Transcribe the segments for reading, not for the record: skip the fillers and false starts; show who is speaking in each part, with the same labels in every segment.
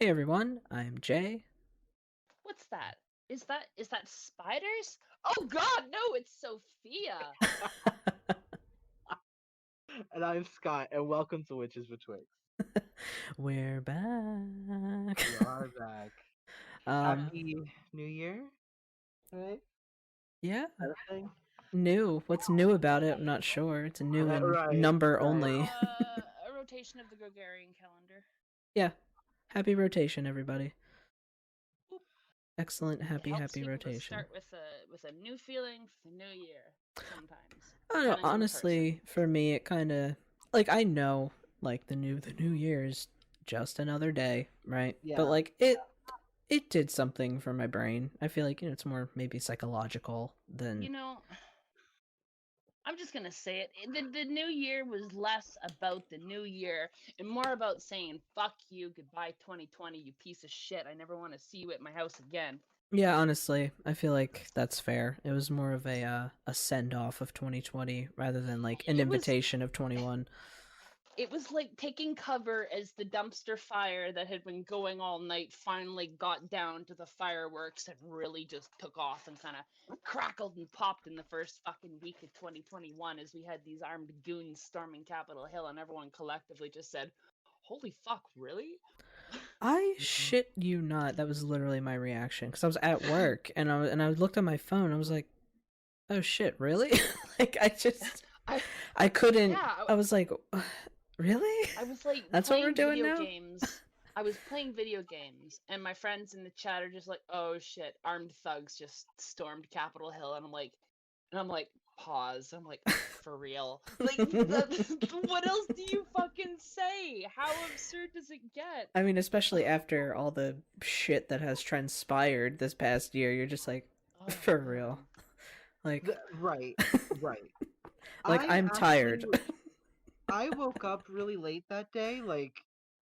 Speaker 1: Hey everyone, I'm Jay.
Speaker 2: What's that? Is that spiders? Oh God, no! It's Sophia.
Speaker 3: And I'm Scott, and welcome to Witches Betwixt.
Speaker 1: We're back.
Speaker 3: We are back.
Speaker 1: um,
Speaker 3: Happy New Year, right? Is
Speaker 1: yeah,
Speaker 3: that a thing?
Speaker 1: new. What's new about it? I'm not sure. It's a new in
Speaker 3: Right,
Speaker 1: number
Speaker 3: right.
Speaker 1: only.
Speaker 2: A rotation of the Gregorian calendar.
Speaker 1: Yeah, happy rotation, everybody.
Speaker 2: Boop.
Speaker 1: Excellent,
Speaker 2: It helps
Speaker 1: happy
Speaker 2: people to
Speaker 1: rotation.
Speaker 2: start with a new feeling for the new year. Sometimes,
Speaker 1: I don't know.
Speaker 2: depending on the person.
Speaker 1: Honestly, for me, it kind of I know the new year is just another day, right? But
Speaker 3: Yeah.
Speaker 1: it did something for my brain. I feel like it's more maybe psychological than.
Speaker 2: You know, I'm just gonna say it. The new year was less about the new year and more about saying "fuck you, goodbye 2020, you piece of shit. I never want to see you at my house again."
Speaker 1: Yeah, honestly, I feel like that's fair. It was more of a send off of 2020 rather than like an
Speaker 2: It was
Speaker 1: invitation of 21.
Speaker 2: it was like taking cover as the dumpster fire that had been going all night finally got down to the fireworks and really just took off and kind of crackled and popped in the first fucking week of 2021 as we had these armed goons storming Capitol Hill and everyone collectively just said, "Holy fuck, really?"
Speaker 1: I shit you not, that was literally my reaction because I was at work and I looked at my phone. I was like, "Oh shit, really?" like
Speaker 2: I
Speaker 1: I couldn't.
Speaker 2: yeah,
Speaker 1: I was like, "Really?
Speaker 2: I was like
Speaker 1: That's what we're
Speaker 2: playing
Speaker 1: doing
Speaker 2: video
Speaker 1: now?"
Speaker 2: games. I was playing video games, and my friends in the chat are just like, "Oh shit, armed thugs just stormed Capitol Hill," and I'm like, pause. I'm like, for real? Like, what else do you fucking say? How absurd does it get?
Speaker 1: I mean, especially after all the shit that has transpired this past year, you're just like,
Speaker 2: Oh
Speaker 1: for real.
Speaker 2: man.
Speaker 1: Like,
Speaker 3: Right, right.
Speaker 1: like
Speaker 3: I
Speaker 1: I'm
Speaker 3: actually,
Speaker 1: tired.
Speaker 3: I woke up really late that day, like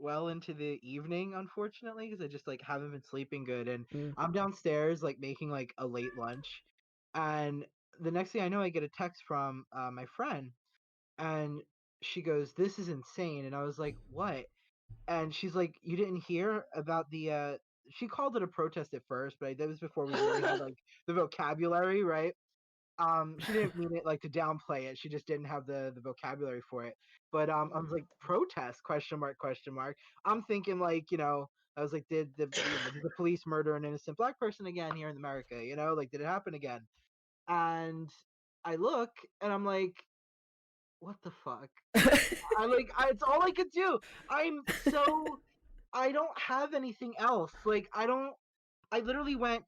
Speaker 3: well into the evening, unfortunately, because I just like haven't been sleeping good, and
Speaker 1: Mm.
Speaker 3: I'm downstairs like making like a late lunch, and the next thing I know, I get a text from my friend, and she goes, "This is insane," and I was like, "What?" And she's like, "You didn't hear about the?" She called it a protest at first, but that was before we really had like the vocabulary, right? She didn't mean it like to downplay it. She just didn't have the vocabulary for it. But I was like, protest? Question mark? Question mark? I'm thinking like, I was like, did the police murder an innocent black person again here in America? Like, did it happen again? And I look and I'm like, what the fuck? It's all I could do. I'm so I don't have anything else. Like I literally went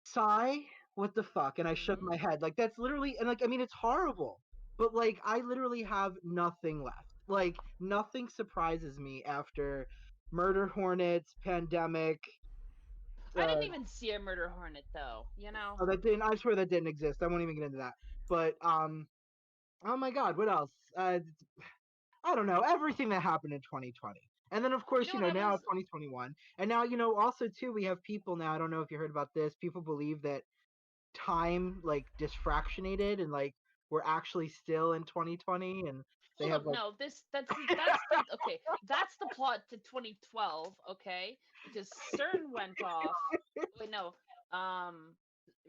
Speaker 3: sigh, what the fuck, and I shook
Speaker 2: Mhm.
Speaker 3: my head. Like that's literally and like I mean it's horrible. But like I literally have nothing left. Like nothing surprises me after murder hornets, pandemic,
Speaker 2: I
Speaker 3: uh
Speaker 2: didn't even see a murder hornet though, you know?
Speaker 3: oh that didn't I swear that didn't exist. I won't even get into that. But oh my god, what else? I don't know, everything that happened in 2020. And then, of
Speaker 2: You
Speaker 3: course,
Speaker 2: know what I
Speaker 3: now
Speaker 2: was
Speaker 3: 2021. And now, also, too, we have people now. I don't know if you heard about this. People believe that time, like, disfractionated and, like, we're actually still in 2020. And they
Speaker 2: Hold
Speaker 3: have,
Speaker 2: up,
Speaker 3: like,
Speaker 2: no, that's the okay, that's the plot to 2012, okay? Because CERN went off. Wait, no, um,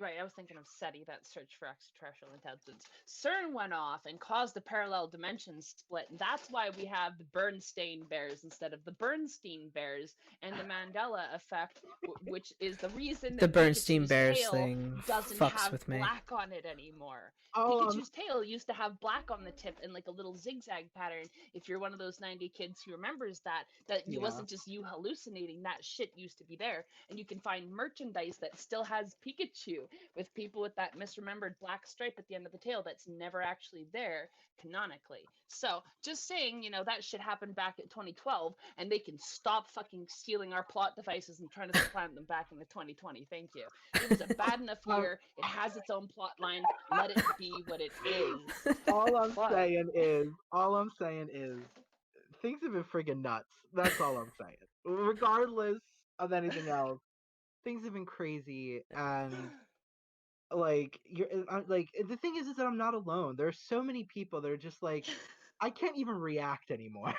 Speaker 2: right, I was thinking of SETI, that search for extraterrestrial intelligence. CERN went off and caused a parallel dimension split, and that's why we have the Bernstein bears instead of the Bernstein bears, and the Mandela effect, which is the reason
Speaker 1: The
Speaker 2: that
Speaker 1: Bernstein
Speaker 2: Pikachu's
Speaker 1: Bears
Speaker 2: tail
Speaker 1: thing
Speaker 2: doesn't
Speaker 1: fucks
Speaker 2: have
Speaker 1: with me.
Speaker 2: black on it anymore.
Speaker 3: oh,
Speaker 2: Pikachu's tail used to have black on the tip and like a little zigzag pattern. If you're one of those 90 kids who remembers that it
Speaker 3: yeah.
Speaker 2: wasn't just you hallucinating, that shit used to be there. And you can find merchandise that still has Pikachu with people with that misremembered black stripe at the end of the tail that's never actually there canonically. So just saying, that shit happened back at 2012 and they can stop fucking stealing our plot devices and trying to supplant them back into 2020. Thank you. It was a bad enough
Speaker 3: Um,
Speaker 2: year. It has its own plot line. Let it be what it is. Fuck.
Speaker 3: all I'm saying is, things have been friggin' nuts. That's all I'm saying. Regardless of anything else, things have been crazy, and like like the thing is that I'm not alone. There's so many people that are just like I can't even react anymore.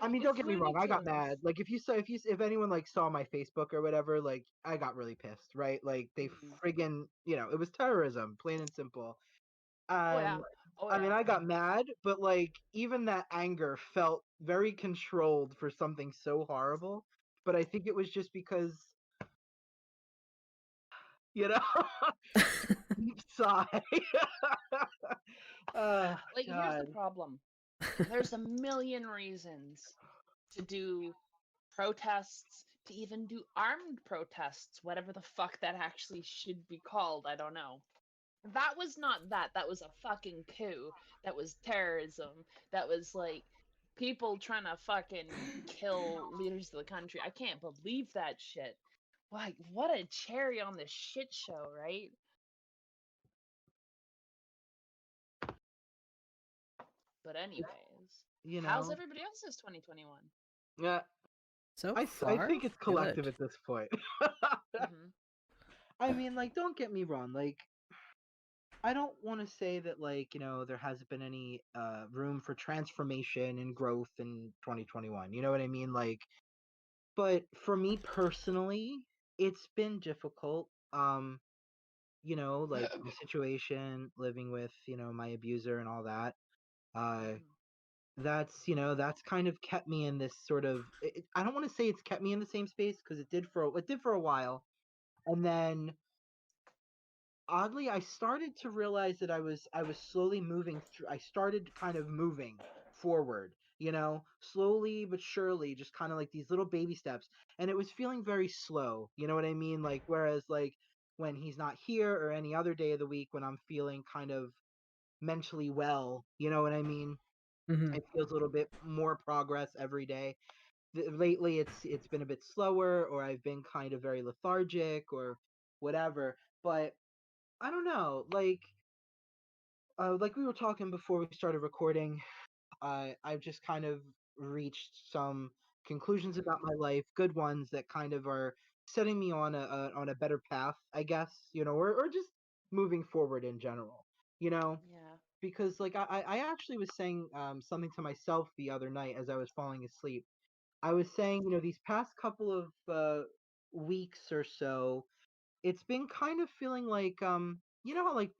Speaker 3: I mean, don't
Speaker 2: It's
Speaker 3: get me wrong. I got
Speaker 2: ridiculous.
Speaker 3: mad. Like if anyone like saw my Facebook or whatever, like I got really pissed, right? Like they
Speaker 2: Mhm.
Speaker 3: friggin', it was terrorism, plain and simple.
Speaker 2: Oh yeah.
Speaker 3: And
Speaker 2: Oh
Speaker 3: I mean,
Speaker 2: yeah.
Speaker 3: I got mad, but like even that anger felt very controlled for something so horrible. But I think it was just because, you know, deep sigh. Oh
Speaker 2: Like here's the
Speaker 3: God.
Speaker 2: problem. There's a million reasons to do protests, to even do armed protests, whatever the fuck that actually should be called. I don't know. That was not that. That was a fucking coup. That was terrorism. That was like people trying to fucking kill leaders of the country. I can't believe that shit. Like, what a cherry on the shit show, right? But anyways,
Speaker 3: You
Speaker 2: how's
Speaker 3: know,
Speaker 2: everybody else's 2021?
Speaker 3: yeah.
Speaker 1: So
Speaker 3: I
Speaker 1: far,
Speaker 3: think it's collective
Speaker 1: good.
Speaker 3: at this point.
Speaker 2: Mhm.
Speaker 3: I mean, like, don't get me wrong. Like, I don't want to say that like there hasn't been any room for transformation and growth in 2021. You know what I mean? Like, but for me personally, it's been difficult. Like my situation, living with my abuser and all that. Uh,
Speaker 2: Mhm.
Speaker 3: that's kind of kept me in this sort of. I don't want to say it's kept me in the same space because it did for a while, and then oddly I started to realize that I was slowly moving through. I started kind of moving forward, slowly but surely, just kind of like these little baby steps, and it was feeling very slow, you know what I mean? Like whereas like when he's not here or any other day of the week when I'm feeling kind of mentally well, you know what I mean?
Speaker 1: Hmm.
Speaker 3: It feels a little bit more progress every day. Lately it's been a bit slower, or I've been kind of very lethargic or whatever. But I don't know, like we were talking before we started recording, I've just kind of reached some conclusions about
Speaker 2: Mhm.
Speaker 3: my life, good ones that kind of are setting me on a better path, I guess, or just moving forward in general, you know,
Speaker 2: Yeah.
Speaker 3: because like I actually was saying something to myself the other night as I was falling asleep. I was saying, these past couple of weeks or so, it's been kind of feeling like how like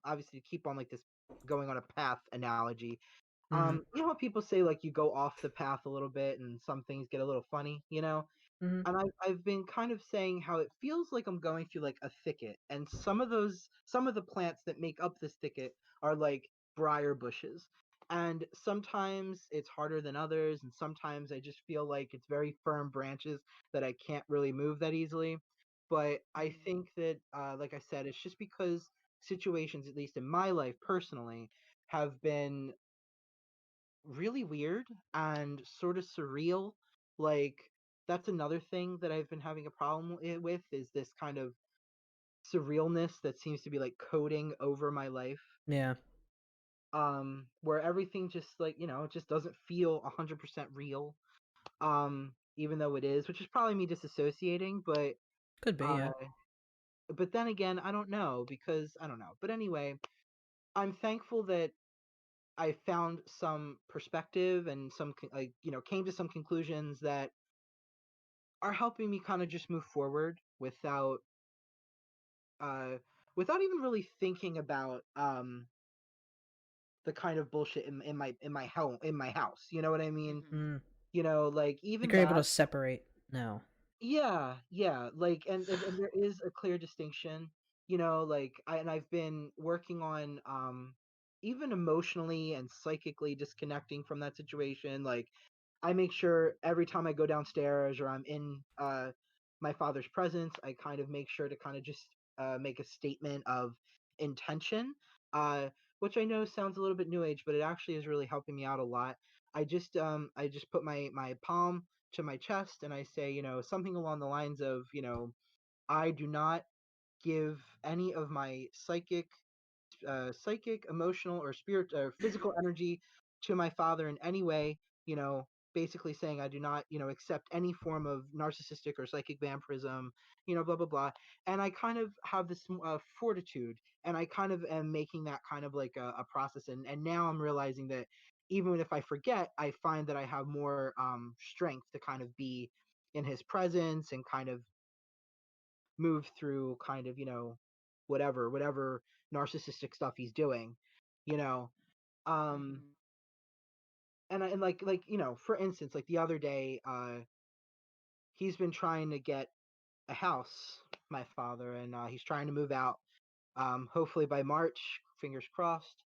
Speaker 3: obviously to keep on like this going on a path analogy,
Speaker 1: Hmm.
Speaker 3: how people say like you go off the path a little bit and some things get a little funny,
Speaker 1: Hmm.
Speaker 3: and I've been kind of saying how it feels like I'm going through like a thicket, and some of the plants that make up this thicket are like briar bushes. And sometimes it's harder than others, and sometimes I just feel like it's very firm branches that I can't really move that easily. But I
Speaker 2: Mhm.
Speaker 3: think that, like I said, it's just because situations, at least in my life personally, have been really weird and sort of surreal. Like that's another thing that I've been having a problem with is this kind of surrealness that seems to be like coding over my life.
Speaker 1: Yeah,
Speaker 3: Where everything just like, it just doesn't feel 100% real. Even though it is, which is probably me disassociating,
Speaker 1: could be. Yeah,
Speaker 3: uh but then again, I don't know because I don't know. But anyway, I'm thankful that I found some perspective and like came to some conclusions that are helping me kind of just move forward uh without even really thinking about the kind of bullshit in my house. You know what I mean?
Speaker 2: Mhm.
Speaker 3: Like
Speaker 1: like
Speaker 3: even
Speaker 1: you're able
Speaker 3: that.
Speaker 1: to separate now.
Speaker 3: Yeah, like and there is a clear distinction, like I've been working on even emotionally and psychically disconnecting from that situation. Like I make sure every time I go downstairs or I'm in my father's presence, I kind of make sure to kind of just make a statement of intention, which I know sounds a little bit new age, but it actually is really helping me out a lot. I just put my palm to my chest and I say, something along the lines of, I do not give any of my psychic, emotional, or spirit or physical energy to my father in any way. You know, basically saying I do not, accept any form of narcissistic or psychic vampirism. Blah blah blah. And I kind of have this fortitude, and I kind of am making that kind of like a process. And now I'm realizing that even if I forget, I find that I have more strength to kind of be in his presence and kind of move through kind of, whatever narcissistic stuff he's doing, you know. Um
Speaker 2: Mhm.
Speaker 3: and like, for instance, like the other day, he's been trying to get a house, my father, and he's trying to move out, hopefully by March, fingers crossed.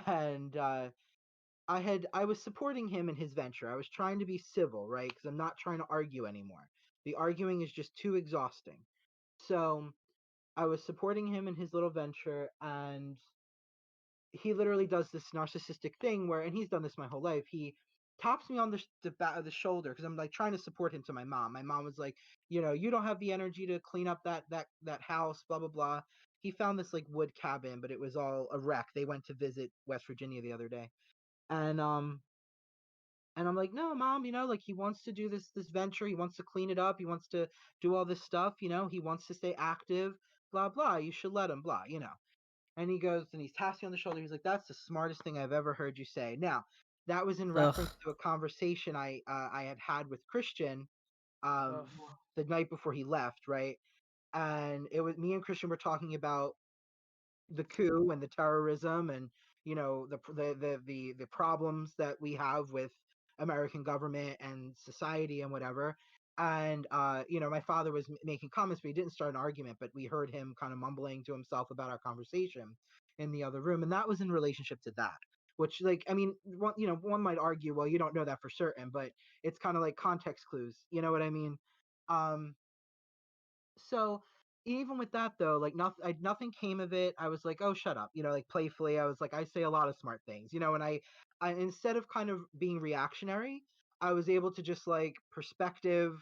Speaker 3: And I was supporting him in his venture. I was trying to be civil, right? Because I'm not trying to argue anymore. The arguing is just too exhausting. So I was supporting him in his little venture, and he literally does this narcissistic thing where, and he's done this my whole life. He taps me on the back of the shoulder because I'm like trying to support him to my mom. My mom was like, you don't have the energy to clean up that house, blah blah blah. He found this like wood cabin, but it was all a wreck. They went to visit West Virginia the other day, and I'm like, no, mom, like he wants to do this venture. He wants to clean it up. He wants to do all this stuff. He wants to stay active. Blah blah. You should let him. Blah. And he goes and he's taps me on the shoulder. He's like, "That's the smartest thing I've ever heard you say." Now, that was in
Speaker 1: Ugh.
Speaker 3: reference to a conversation I had with Christian um
Speaker 2: Ugh.
Speaker 3: the night before he left, right? And it was me and Christian were talking about the coup and the terrorism, and the problems that we have with American government and society and whatever. And my father was making comments, but he didn't start an argument, but we heard him kind of mumbling to himself about our conversation in the other room, and that was in relationship to that. Which, like, I mean, one might argue, well, you don't know that for certain, but it's kind of like context clues. You know what I mean? Um, so even with that though, like nothing came of it. I was like, oh, shut up, like playfully. I was like, I say a lot of smart things, and I instead of kind of being reactionary, I was able to just like perspective,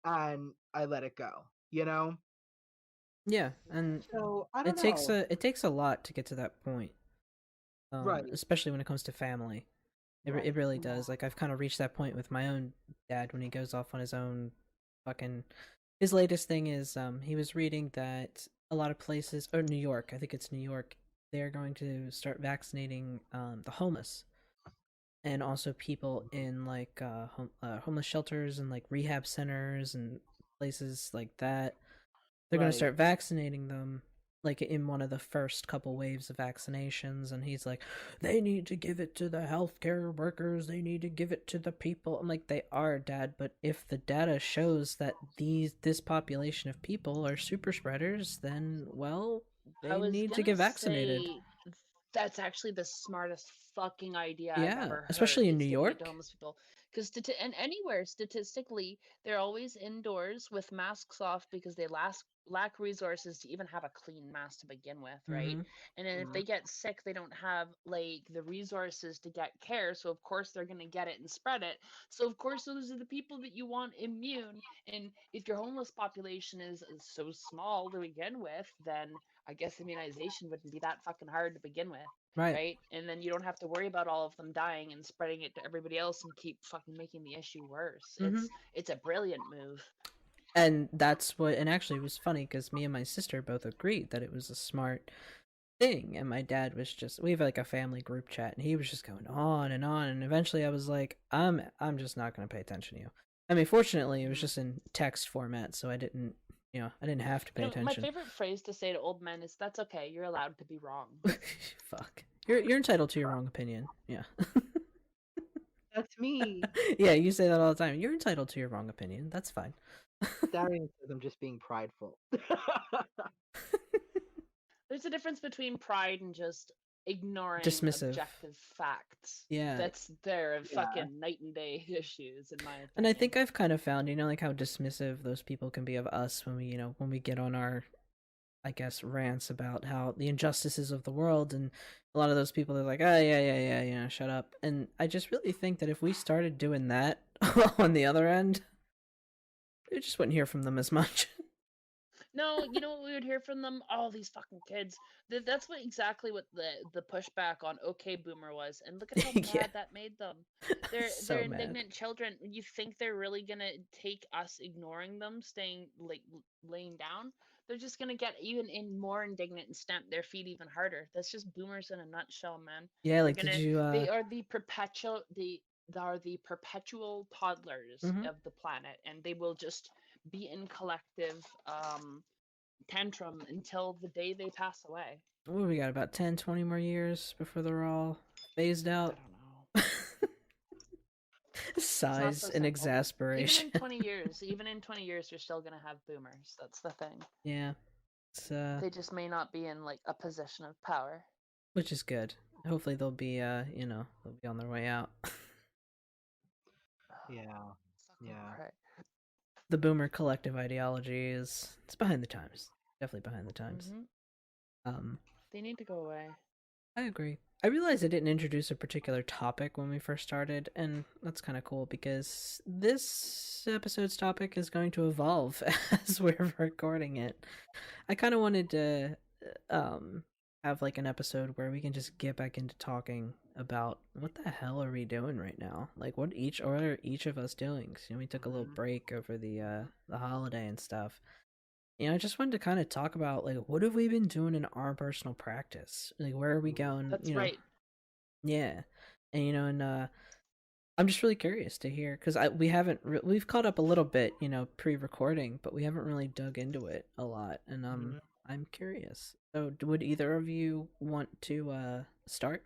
Speaker 3: and I let it go.
Speaker 1: Yeah, and
Speaker 3: So I don't
Speaker 1: it takes
Speaker 3: know.
Speaker 1: a lot to get to that point.
Speaker 3: Right,
Speaker 1: Especially when it comes to family. It
Speaker 3: right,
Speaker 1: really does. Like I've kind of reached that point with my own dad when he goes off on his own fucking. His latest thing is he was reading that a lot of places, or New York, I think it's New York, they're going to start vaccinating the homeless and also people in like homeless shelters and like rehab centers and places like that. They're going to
Speaker 3: right.
Speaker 1: start vaccinating them like in one of the first couple waves of vaccinations, and he's like, they need to give it to the healthcare workers, they need to give it to the people. I'm like, they are, dad, but if the data shows that this population of people are super spreaders, then well,
Speaker 2: I
Speaker 1: they
Speaker 2: was
Speaker 1: need to
Speaker 2: gonna
Speaker 1: get vaccinated.
Speaker 2: say that's actually the smartest fucking idea I've
Speaker 1: Yeah,
Speaker 2: ever heard
Speaker 1: especially in New
Speaker 2: is giving it to
Speaker 1: York.
Speaker 2: homeless people. Because and anywhere statistically, they're always indoors with masks off because they lack resources to even have a clean mask to begin with, right?
Speaker 1: Mm-hmm.
Speaker 2: And then if they get sick, they don't have like the resources to get care, so of course they're gonna get it and spread it. So of course those are the people that you want immune. And if your homeless population is so small to begin with, then I guess immunization wouldn't be that fucking hard to begin with,
Speaker 1: Right.
Speaker 2: right? And then you don't have to worry about all of them dying and spreading it to everybody else and keep fucking making the issue worse.
Speaker 1: Mm-hmm.
Speaker 2: It's a brilliant move.
Speaker 1: And that's what, and actually it was funny because me and my sister both agreed that it was a smart thing, and my dad was just, we have like a family group chat, and he was just going on, and eventually I was like, I'm just not going to pay attention to you. I mean, fortunately it was
Speaker 2: Mhm.
Speaker 1: just in text format, so I didn't have to pay
Speaker 2: My
Speaker 1: attention.
Speaker 2: favorite phrase to say to old men is, "That's okay. You're allowed to be wrong."
Speaker 1: Fuck, you're entitled to your wrong opinion. Yeah.
Speaker 3: That's me.
Speaker 1: Yeah, you say that all the time. You're entitled to your wrong opinion, that's fine.
Speaker 3: Darian says I'm just being prideful.
Speaker 2: There's a difference between pride and just ignoring
Speaker 1: Dismissive.
Speaker 2: objective facts.
Speaker 1: Yeah.
Speaker 2: They're
Speaker 3: Yeah.
Speaker 2: fucking night and day issues, in my opinion.
Speaker 1: And I think I've kind of found, like how dismissive those people can be of us when we get on our, I guess, rants about how the injustices of the world, and a lot of those people are like, oh yeah, shut up. And I just really think that if we started doing that on the other end, we just wouldn't hear from them as much.
Speaker 2: No, you know what we would hear from them? All these fucking kids. That's exactly what the pushback on OK Boomer was. And look at how
Speaker 1: Yeah.
Speaker 2: mad that made them. They're
Speaker 1: So
Speaker 2: they're
Speaker 1: mad.
Speaker 2: indignant children. You think they're really gonna take us ignoring them, staying like laying down? they're just gonna get even more indignant and stamp their feet even harder. That's just boomers in a nutshell, man.
Speaker 1: Yeah,
Speaker 2: They're
Speaker 1: like did
Speaker 2: gonna
Speaker 1: you
Speaker 2: they are the perpetual toddlers
Speaker 1: mhm.
Speaker 2: of the planet, and they will just be in collective tantrum until the day they pass away.
Speaker 1: What we got, about 10, 20 more years before they're all phased
Speaker 2: I
Speaker 1: out?
Speaker 2: don't know. It's not
Speaker 1: Sighs
Speaker 2: so
Speaker 1: and
Speaker 2: simple.
Speaker 1: exasperation.
Speaker 2: Even in 20 years, you're still gonna have boomers. That's the thing.
Speaker 1: Yeah, it's
Speaker 2: They just may not be in like a position of power.
Speaker 1: which is good. Hopefully they'll be they'll be on their way out.
Speaker 3: Yeah.
Speaker 2: Fucking
Speaker 3: Yeah.
Speaker 2: pray.
Speaker 1: The boomer collective ideology is it's behind the times. Definitely behind the times.
Speaker 2: Hmm.
Speaker 1: Um
Speaker 2: They need to go away.
Speaker 1: I agree. I realized I didn't introduce a particular topic when we first started, and that's kind of cool because this episode's topic is going to evolve as we're recording it. I kind of wanted to um have like an episode where we can just get back into talking about what the hell are we doing right now? Like what are each of us doing? 'Cause, we took a little
Speaker 3: Mhm.
Speaker 1: break over the holiday and stuff. I just wanted to kind of talk about like what have we been doing in our personal practice? Like where are we going?
Speaker 2: That's right.
Speaker 1: Yeah, and I'm just really curious to hear because we haven't we've caught up a little bit, pre-recording, but we haven't really dug into it a lot, and
Speaker 3: Mhm.
Speaker 1: I'm curious. So, would either of you want to start?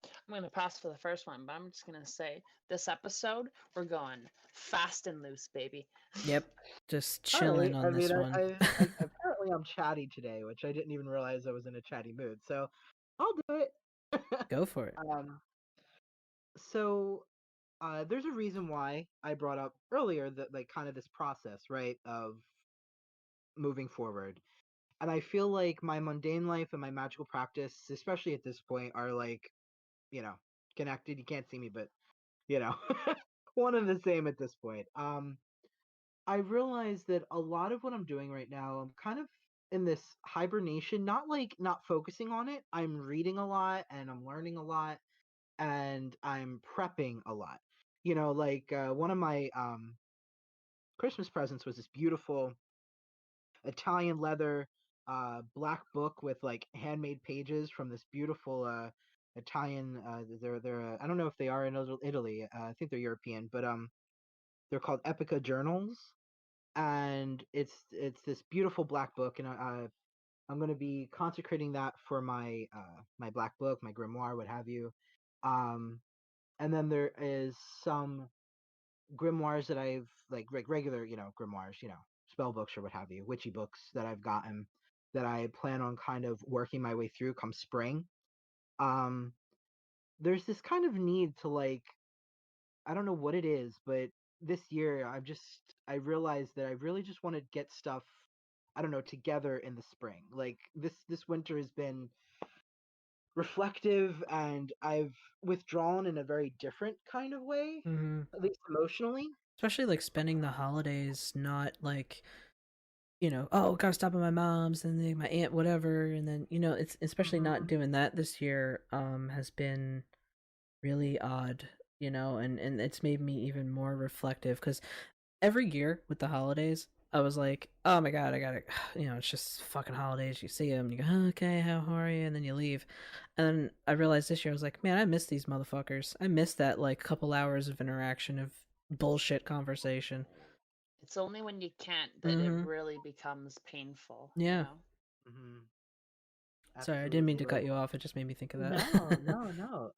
Speaker 2: I'm gonna pass for the first one, but I'm just gonna say this episode we're going fast and loose, baby.
Speaker 1: Yep, just
Speaker 3: All right.
Speaker 1: chilling
Speaker 3: I
Speaker 1: on
Speaker 3: mean,
Speaker 1: this one.
Speaker 3: I apparently I'm chatty today, which I didn't even realize I was in a chatty mood. So I'll do it.
Speaker 1: Go for it.
Speaker 3: um. So there's a reason why I brought up earlier that like kind of this process, right, of moving forward. And I feel like my mundane life and my magical practice, especially at this point, are like, you know, connected. You can't see me, but you know, one and the same at this point. I realize that a lot of what I'm doing right now, I'm kind of in this hibernation, not like not focusing on it. I'm reading a lot and I'm learning a lot and I'm prepping a lot. Like one of my Christmas presents was this beautiful Italian leather black book with like handmade pages from this beautiful Italian. They're I don't know if they are in Italy. I think they're European, but they're called Epica journals, and it's this beautiful black book, and I'm going to be consecrating that for my my black book, my grimoire, what have you. Um, and then there is some grimoires that I've like regular, grimoires, spell books or what have you, witchy books that I've gotten that I plan on kind of working my way through come spring. Um, there's this kind of need to like, I don't know what it is, but this year I realized that I really just want to get stuff, I don't know, together in the spring. Like this winter has been reflective and I've withdrawn in a very different kind of way,
Speaker 1: Hmm.
Speaker 3: at least emotionally.
Speaker 1: Especially like spending the holidays, not like oh, gotta stop at my mom's and then my aunt, whatever, and then it's especially not
Speaker 3: Mhm.
Speaker 1: doing that this year. Has been really odd, and it's made me even more reflective because every year with the holidays, I was like, oh my god, I gotta, it's just fucking holidays. You see them, and you go, oh, okay, how are you? And then you leave. And then I realized this year, I was like, man, I miss these motherfuckers. I miss that like couple hours of interaction of bullshit conversation.
Speaker 2: It's only when you can't that it
Speaker 1: Mm-hmm.
Speaker 2: really becomes painful, you
Speaker 1: Yeah.
Speaker 2: know?
Speaker 3: Mhm.
Speaker 1: Sorry, I didn't mean
Speaker 3: Absolutely.
Speaker 1: to cut you off. It just made me think of that.
Speaker 3: No, no, no.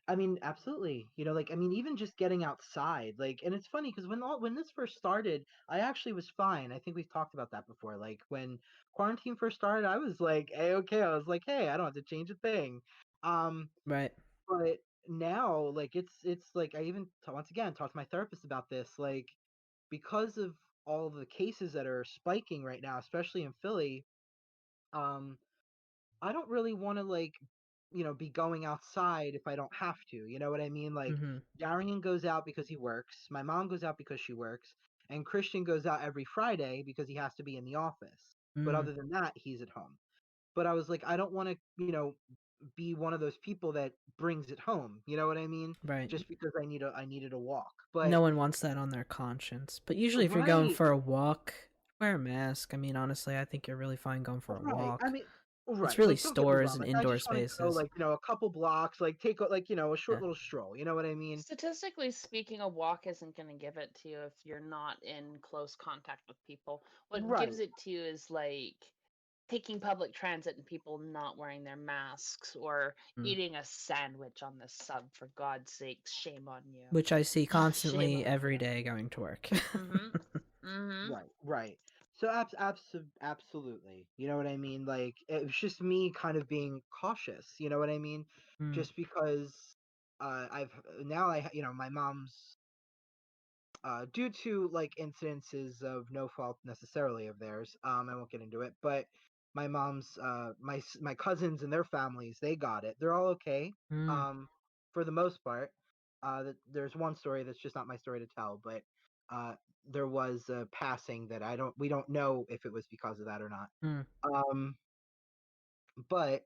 Speaker 3: I mean, absolutely. Like, I mean, even just getting outside, like, and it's funny because when this first started, I actually was fine. I think we've talked about that before. Like when quarantine first started, I was like, hey, okay. I was like, hey, I don't have to change a thing. Um,
Speaker 1: Right.
Speaker 3: but now, like, it's like I even once again talked to my therapist about this, like, because of all the cases that are spiking right now, especially in Philly. Um, I don't really want to like, be going outside if I don't have to. You know what I mean? Like
Speaker 1: Mm-hmm.
Speaker 3: Darian goes out because he works. My mom goes out because she works, and Christian goes out every Friday because he has to be in the office. But
Speaker 1: Mm.
Speaker 3: other than that, he's at home. But I was like, I don't want to, be one of those people that brings it home. You know what I mean?
Speaker 1: Right.
Speaker 3: Just because I needed a walk. But
Speaker 1: No one wants that on their conscience. But usually, if you're going
Speaker 3: right,
Speaker 1: for a walk wear a mask. I mean, honestly, I think you're really fine going for a
Speaker 3: Right. I
Speaker 1: walk.
Speaker 3: mean,
Speaker 1: It's
Speaker 3: right.
Speaker 1: really
Speaker 3: Like, don't get me
Speaker 1: stores
Speaker 3: wrong.
Speaker 1: and
Speaker 3: Like, I
Speaker 1: indoor
Speaker 3: just want to go,
Speaker 1: spaces.
Speaker 3: like, a couple blocks, like, take, like, a short
Speaker 1: Yeah.
Speaker 3: little stroll. You know what I mean?
Speaker 2: Statistically speaking, a walk isn't going to give it to you if you're not in close contact with people. What gives
Speaker 3: Right.
Speaker 2: it to you is like taking public transit and people not wearing their masks or
Speaker 1: Mm.
Speaker 2: eating a sandwich on the sub, for God's sake. Shame on you.
Speaker 1: Which I see
Speaker 2: Shame
Speaker 1: constantly
Speaker 2: on
Speaker 1: every
Speaker 2: you.
Speaker 1: day going to work.
Speaker 3: Right. Right. So, absolutely. You know what I mean? Like, it was just me kind of being cautious. You know what I mean?
Speaker 1: Mm,
Speaker 3: Just because I've now my mom's due to like incidences of no fault necessarily of theirs. I won't get into it, but my mom's my cousins and their families, they got it. They're all okay.
Speaker 1: mm,
Speaker 3: Um, for the most part. There's one story that's just not my story to tell, but uh, there was a passing that we don't know if it was because of that or not.
Speaker 1: mm.
Speaker 3: Um, but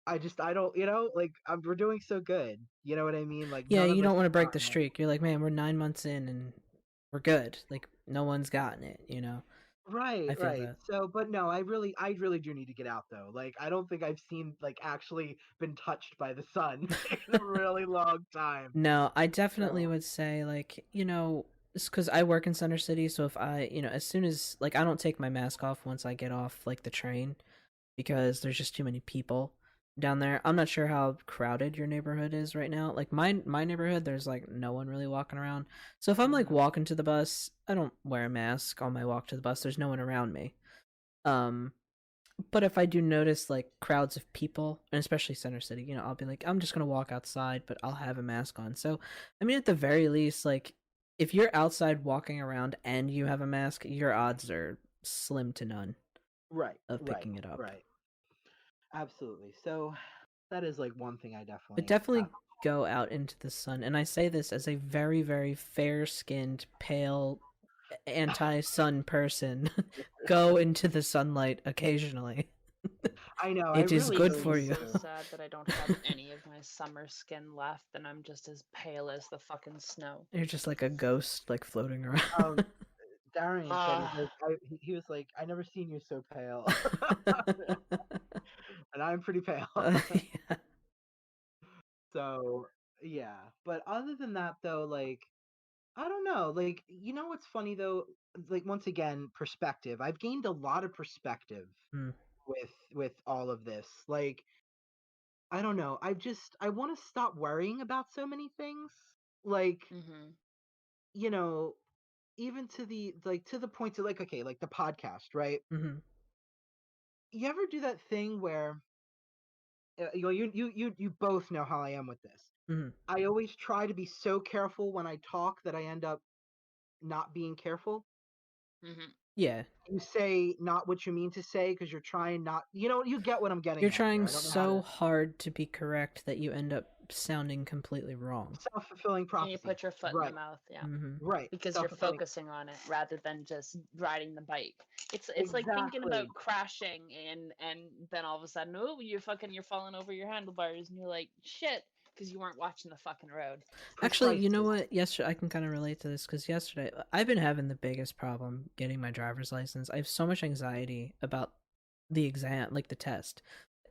Speaker 3: I don't, like, we're doing so good. You know what I mean? Like,
Speaker 1: Yeah,
Speaker 3: none
Speaker 1: you
Speaker 3: of us
Speaker 1: don't want to
Speaker 3: have
Speaker 1: break the
Speaker 3: gotten it.
Speaker 1: streak. You're like, man, we're 9 months in and we're good. Like, no one's gotten it, you know?
Speaker 3: Right,
Speaker 1: I feel
Speaker 3: right.
Speaker 1: that.
Speaker 3: So, but no, I really do need to get out though. Like, I don't think I've seen like actually been touched by the sun in a really long time.
Speaker 1: No, I definitely
Speaker 3: So,
Speaker 1: would say, like, it's because I work in Center City, so if as soon as, like, I don't take my mask off once I get off, like, the train, because there's just too many people down there. I'm not sure how crowded your neighborhood is right now. Like, my neighborhood, there's, like, no one really walking around. So if I'm, like,
Speaker 3: mhm.
Speaker 1: walking to the bus, I don't wear a mask on my walk to the bus. There's no one around me. Um, But if I do notice like crowds of people, and especially Center City, I'll be like, I'm just gonna walk outside, but I'll have a mask on. So, I mean, at the very least, like, if you're outside walking around and you have a mask, your odds are slim to none
Speaker 3: Right,
Speaker 1: of
Speaker 3: right,
Speaker 1: picking it up.
Speaker 3: right. Absolutely. So that is like one thing I
Speaker 1: But
Speaker 3: definitely have.
Speaker 1: definitely go out into the sun. And I say this as a very, very fair skinned, pale, anti sun person. Go into the sunlight occasionally.
Speaker 3: I know. I
Speaker 1: It is
Speaker 3: really,
Speaker 1: good
Speaker 2: Makes
Speaker 3: really
Speaker 2: me
Speaker 1: for
Speaker 3: need
Speaker 1: you.
Speaker 2: so
Speaker 3: to.
Speaker 2: sad that I don't have any of my summer skin left and I'm just as pale as the fucking snow.
Speaker 1: You're just like a ghost, like floating around.
Speaker 3: Darian said it.
Speaker 2: Ah.
Speaker 3: Like, he was like, I never seen you so pale, and I'm pretty pale.
Speaker 1: Yeah.
Speaker 3: So yeah. But other than that, though, like, I don't know. Like, what's funny though? Like, once again, perspective. I've gained a lot of perspective
Speaker 1: Mm,
Speaker 3: with all of this. Like, I don't know. I want to stop worrying about so many things. Like,
Speaker 2: Mhm.
Speaker 3: you know, even to the point of like, okay, like the podcast, right?
Speaker 1: hmm
Speaker 3: You ever do that thing where you both know how I am with this.
Speaker 1: hmm
Speaker 3: I always try to be so careful when I talk that I end up not being careful.
Speaker 2: Mhm.
Speaker 1: Yeah.
Speaker 3: You say not what you mean to say because you're trying not. You get what I'm getting
Speaker 1: You're
Speaker 3: at here.
Speaker 1: trying
Speaker 3: I don't know how
Speaker 1: so
Speaker 3: to.
Speaker 1: hard to be correct that you end up sounding completely wrong.
Speaker 3: Self-fulfilling
Speaker 2: And you
Speaker 3: prophecy.
Speaker 2: put your foot in the
Speaker 3: Right.
Speaker 2: mouth, yeah.
Speaker 1: hmm
Speaker 3: Right.
Speaker 2: Because you're
Speaker 3: Self-fulfilling.
Speaker 2: focusing on it rather than just riding the bike. It's like thinking about
Speaker 3: Exactly.
Speaker 2: crashing and then all of a sudden, oh, you're falling over your handlebars and you're like, shit, because you weren't watching the fucking road.
Speaker 1: Actually, you know
Speaker 3: Precisely.
Speaker 1: what? Yesterday, I can kind of relate to this because yesterday I've been having the biggest problem getting my driver's license. I have so much anxiety about the exam, like the test.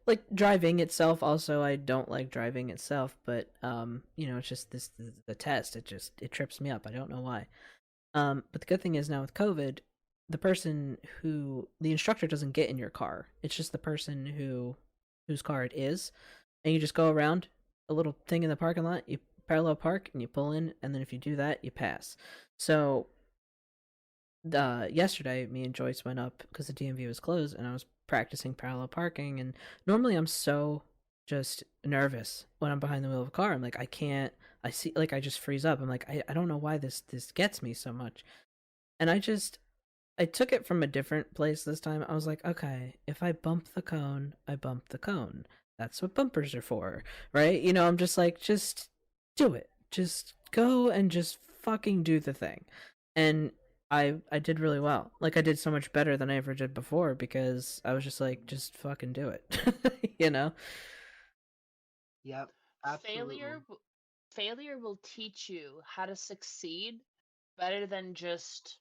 Speaker 1: Like driving itself, also I don't like driving itself, but it's just the test. It trips me up. I don't know why. But the good thing is now with COVID, the instructor doesn't get in your car. It's just the person whose car it is, and you just go around a little thing in the parking lot. You parallel park and you pull in, and then if you do that, you pass. So, yesterday, me and Joyce went up because the DMV was closed, and I was practicing parallel parking. And normally, I'm so just nervous when I'm behind the wheel of a car. I'm like, I can't. I see, like, I just freeze up. I'm like, I don't know why this gets me so much. And I took it from a different place this time. I was like, okay, if I bump the cone, I bump the cone. That's what bumpers are for, right? I'm just like, just do it. Just go and just fucking do the thing. And I did really well. Like, I did so much better than I ever did before because I was just like, just fucking do it. you know?
Speaker 3: Yep. Absolutely.
Speaker 2: Failure failure will teach you how to succeed better than just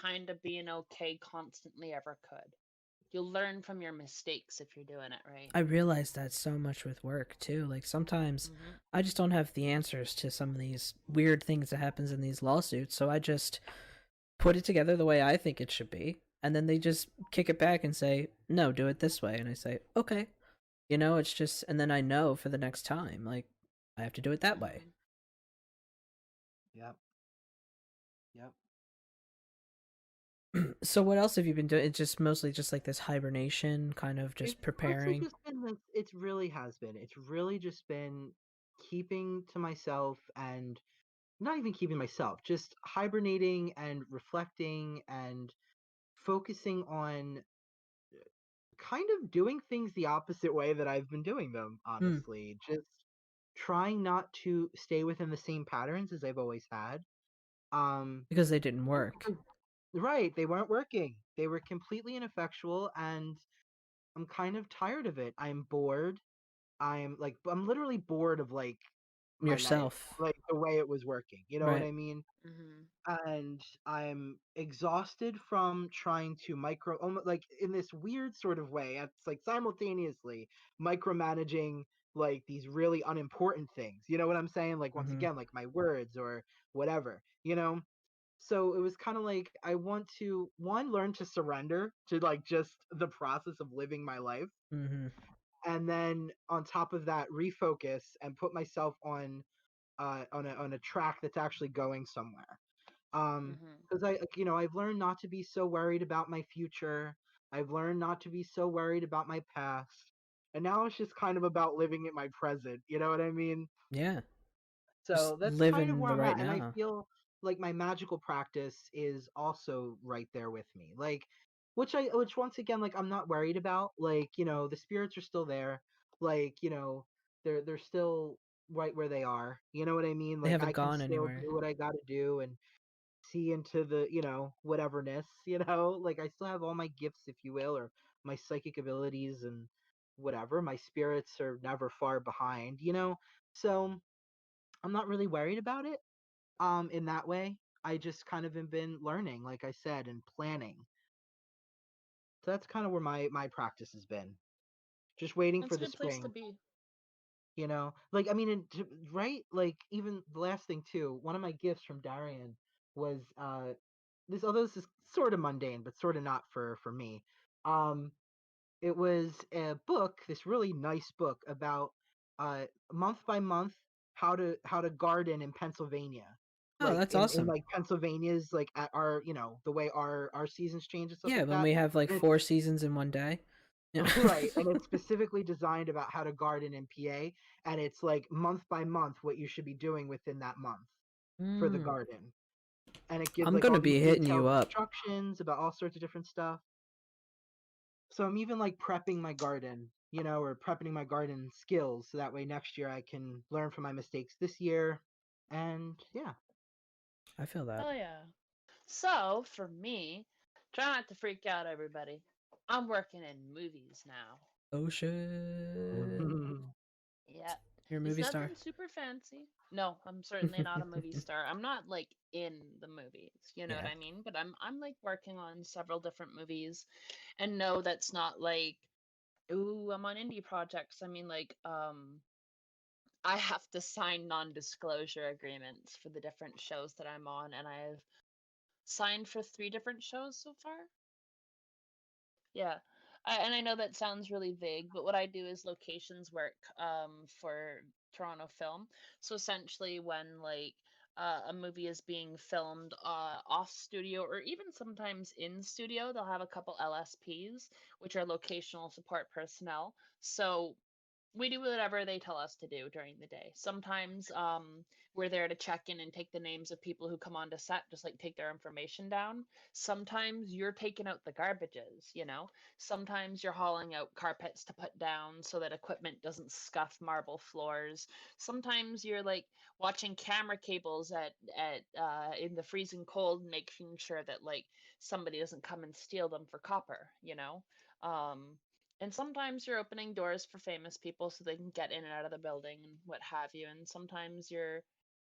Speaker 2: kind of being okay constantly ever could. You'll learn from your mistakes if you're doing it right.
Speaker 1: I realize that so much with work too. Like sometimes
Speaker 2: Hmm.
Speaker 1: I just don't have the answers to some of these weird things that happens in these lawsuits, so I just put it together the way I think it should be, and then they just kick it back and say, "No, do it this way." And I say, "Okay." It's just, and then I know for the next time, like, I have to do it that way.
Speaker 2: Hmm.
Speaker 3: Yep. Yep.
Speaker 1: So what else have you been doing? It's just mostly just like this hibernation, kind of just
Speaker 3: It's mostly
Speaker 1: preparing.
Speaker 3: just been like it really has been. It's really just been keeping to myself and not even keeping myself, just hibernating and reflecting and focusing on kind of doing things the opposite way that I've been doing them,
Speaker 1: Hmm,
Speaker 3: honestly. Just trying not to stay within the same patterns as I've always had. Um
Speaker 1: because they didn't work.
Speaker 3: because- right, they weren't working. They were completely ineffectual and I'm kind of tired of it. I'm bored. I'm literally bored of like my life,
Speaker 1: Yourself,
Speaker 3: like the way it was working. You know what
Speaker 1: right?
Speaker 3: I mean?
Speaker 2: Hmm.
Speaker 3: And I'm exhausted from trying to almost like in this weird sort of way. It's like simultaneously micromanaging like these really unimportant things. You know what I'm saying? Like once
Speaker 1: Mm-hmm.
Speaker 3: again, like my words or whatever. So it was kind of like I want to one learn to surrender to like just the process of living my life,
Speaker 1: Mm-hmm.
Speaker 3: and then on top of that refocus and put myself on a track that's actually going somewhere.
Speaker 2: Hmm.
Speaker 3: Because I've learned not to be so worried about my future. I've learned not to be so worried about my past, and now it's just kind of about living in my present. You know what I mean?
Speaker 1: Yeah, just
Speaker 3: So that's kind of
Speaker 1: living
Speaker 3: where
Speaker 1: the
Speaker 3: I'm
Speaker 1: right
Speaker 3: at, and I
Speaker 1: now.
Speaker 3: feel like my magical practice is also right there with me. Like, which once again, like I'm not worried about. Like, the spirits are still there. Like, they're still right where they are. You know what I mean?
Speaker 1: They
Speaker 3: Like
Speaker 1: haven't
Speaker 3: I can
Speaker 1: gone
Speaker 3: still
Speaker 1: anywhere.
Speaker 3: do what I got to do and see into the whateverness. Like I still have all my gifts, if you will, or my psychic abilities and whatever. My spirits are never far behind. So I'm not really worried about it in that way. I just kind of have been learning, like I said, and planning. So that's kind of where my practice has been. Just waiting
Speaker 2: That's
Speaker 3: for
Speaker 2: a
Speaker 3: the
Speaker 2: good place to
Speaker 3: spring.
Speaker 2: be.
Speaker 3: Like I mean, right? Like even the last thing too. One of my gifts from Darian was this. Although this is sort of mundane, but sort of not for me. Um, it was a book, this really nice book about month by month how to garden in Pennsylvania.
Speaker 1: Oh,
Speaker 3: Like
Speaker 1: that's
Speaker 3: in
Speaker 1: awesome.
Speaker 3: like Pennsylvania's like at our the way our seasons change and stuff
Speaker 1: Yeah,
Speaker 3: like
Speaker 1: when
Speaker 3: that.
Speaker 1: we have like
Speaker 3: And
Speaker 1: 4 seasons in one day. Yeah.
Speaker 3: it's right, and it's specifically designed about how to garden in PA, and it's like month by month what you should be doing within that month for the
Speaker 1: Mm.
Speaker 3: garden. And it gives
Speaker 1: I'm
Speaker 3: like
Speaker 1: gonna
Speaker 3: all these
Speaker 1: be hitting you
Speaker 3: detailed
Speaker 1: up.
Speaker 3: instructions about all sorts of different stuff. So I'm even like prepping my garden, or prepping my garden skills so that way next year I can learn from my mistakes this year. And yeah.
Speaker 1: I feel that.
Speaker 2: Oh yeah. So for me, try not to freak out, everybody. I'm working in movies now.
Speaker 1: Oh shit.
Speaker 2: Yeah.
Speaker 1: You're a
Speaker 2: It's
Speaker 1: movie
Speaker 2: nothing
Speaker 1: star.
Speaker 2: super fancy. No, I'm certainly not a movie star. I'm not like in the movies, you know what
Speaker 1: Yeah.
Speaker 2: I mean? But I'm like working on several different movies, and no, that's not like, ooh, I'm on indie projects. I mean like I have to sign non-disclosure agreements for the different shows that I'm on, and I've signed for 3 different shows so far. Yeah. And I know that sounds really vague, but what I do is locations work for Toronto Film. So essentially, when like a movie is being filmed off studio or even sometimes in studio, they'll have a couple LSPs, which are locational support personnel. So we do whatever they tell us to do during the day. Sometimes we're there to check in and take the names of people who come onto set, just like take their information down. Sometimes you're taking out the garbages, you know? Sometimes you're hauling out carpets to put down so that equipment doesn't scuff marble floors. Sometimes you're like watching camera cables at in the freezing cold, making sure that like somebody doesn't come and steal them for copper, you know? And sometimes you're opening doors for famous people so they can get in and out of the building and what have you. And sometimes you're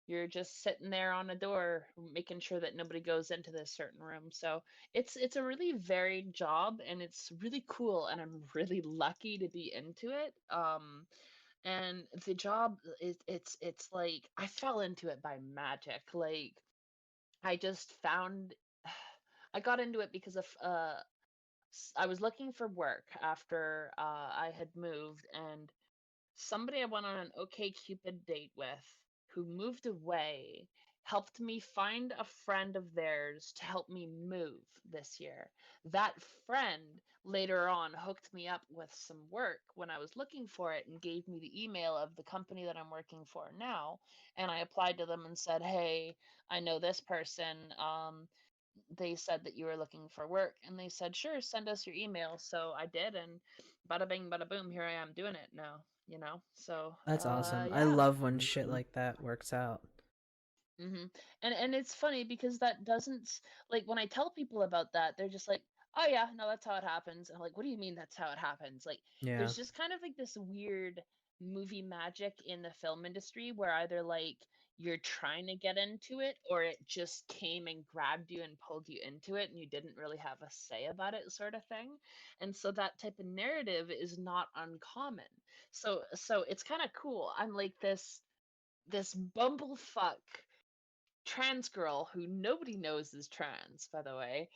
Speaker 2: You're just sitting there on a door, making sure that nobody goes into this certain room. So it's a really varied job, and it's really cool, and I'm really lucky to be into it. And the job is it's like I fell into it by magic. Like I just found I got into it because of I was looking for work after I had moved, and somebody I went on an OkCupid date with, who moved away, helped me find a friend of theirs to help me move this year. That friend later on hooked me up with some work when I was looking for it and gave me the email of the company that I'm working for now. And I applied to them and said, "Hey, I know this person. They said that you were looking for work," and they said, "Sure, send us your email." So I did, and bada bing bada boom, here I am doing it now, so
Speaker 1: That's awesome. I
Speaker 2: yeah.
Speaker 1: love when shit like that works out.
Speaker 2: hmm and it's funny because that doesn't, like, when I tell people about that, they're just like, "Oh yeah, no, that's how it happens." And I'm like, "What do you mean that's how it happens?" Like,
Speaker 1: Yeah.
Speaker 2: there's just kind of like this weird movie magic in the film industry where either like you're trying to get into it, or it just came and grabbed you and pulled you into it and you didn't really have a say about it, sort of thing. And so that type of narrative is not uncommon. So it's kind of cool. I'm like this bumblefuck trans girl who nobody knows is trans, by the way,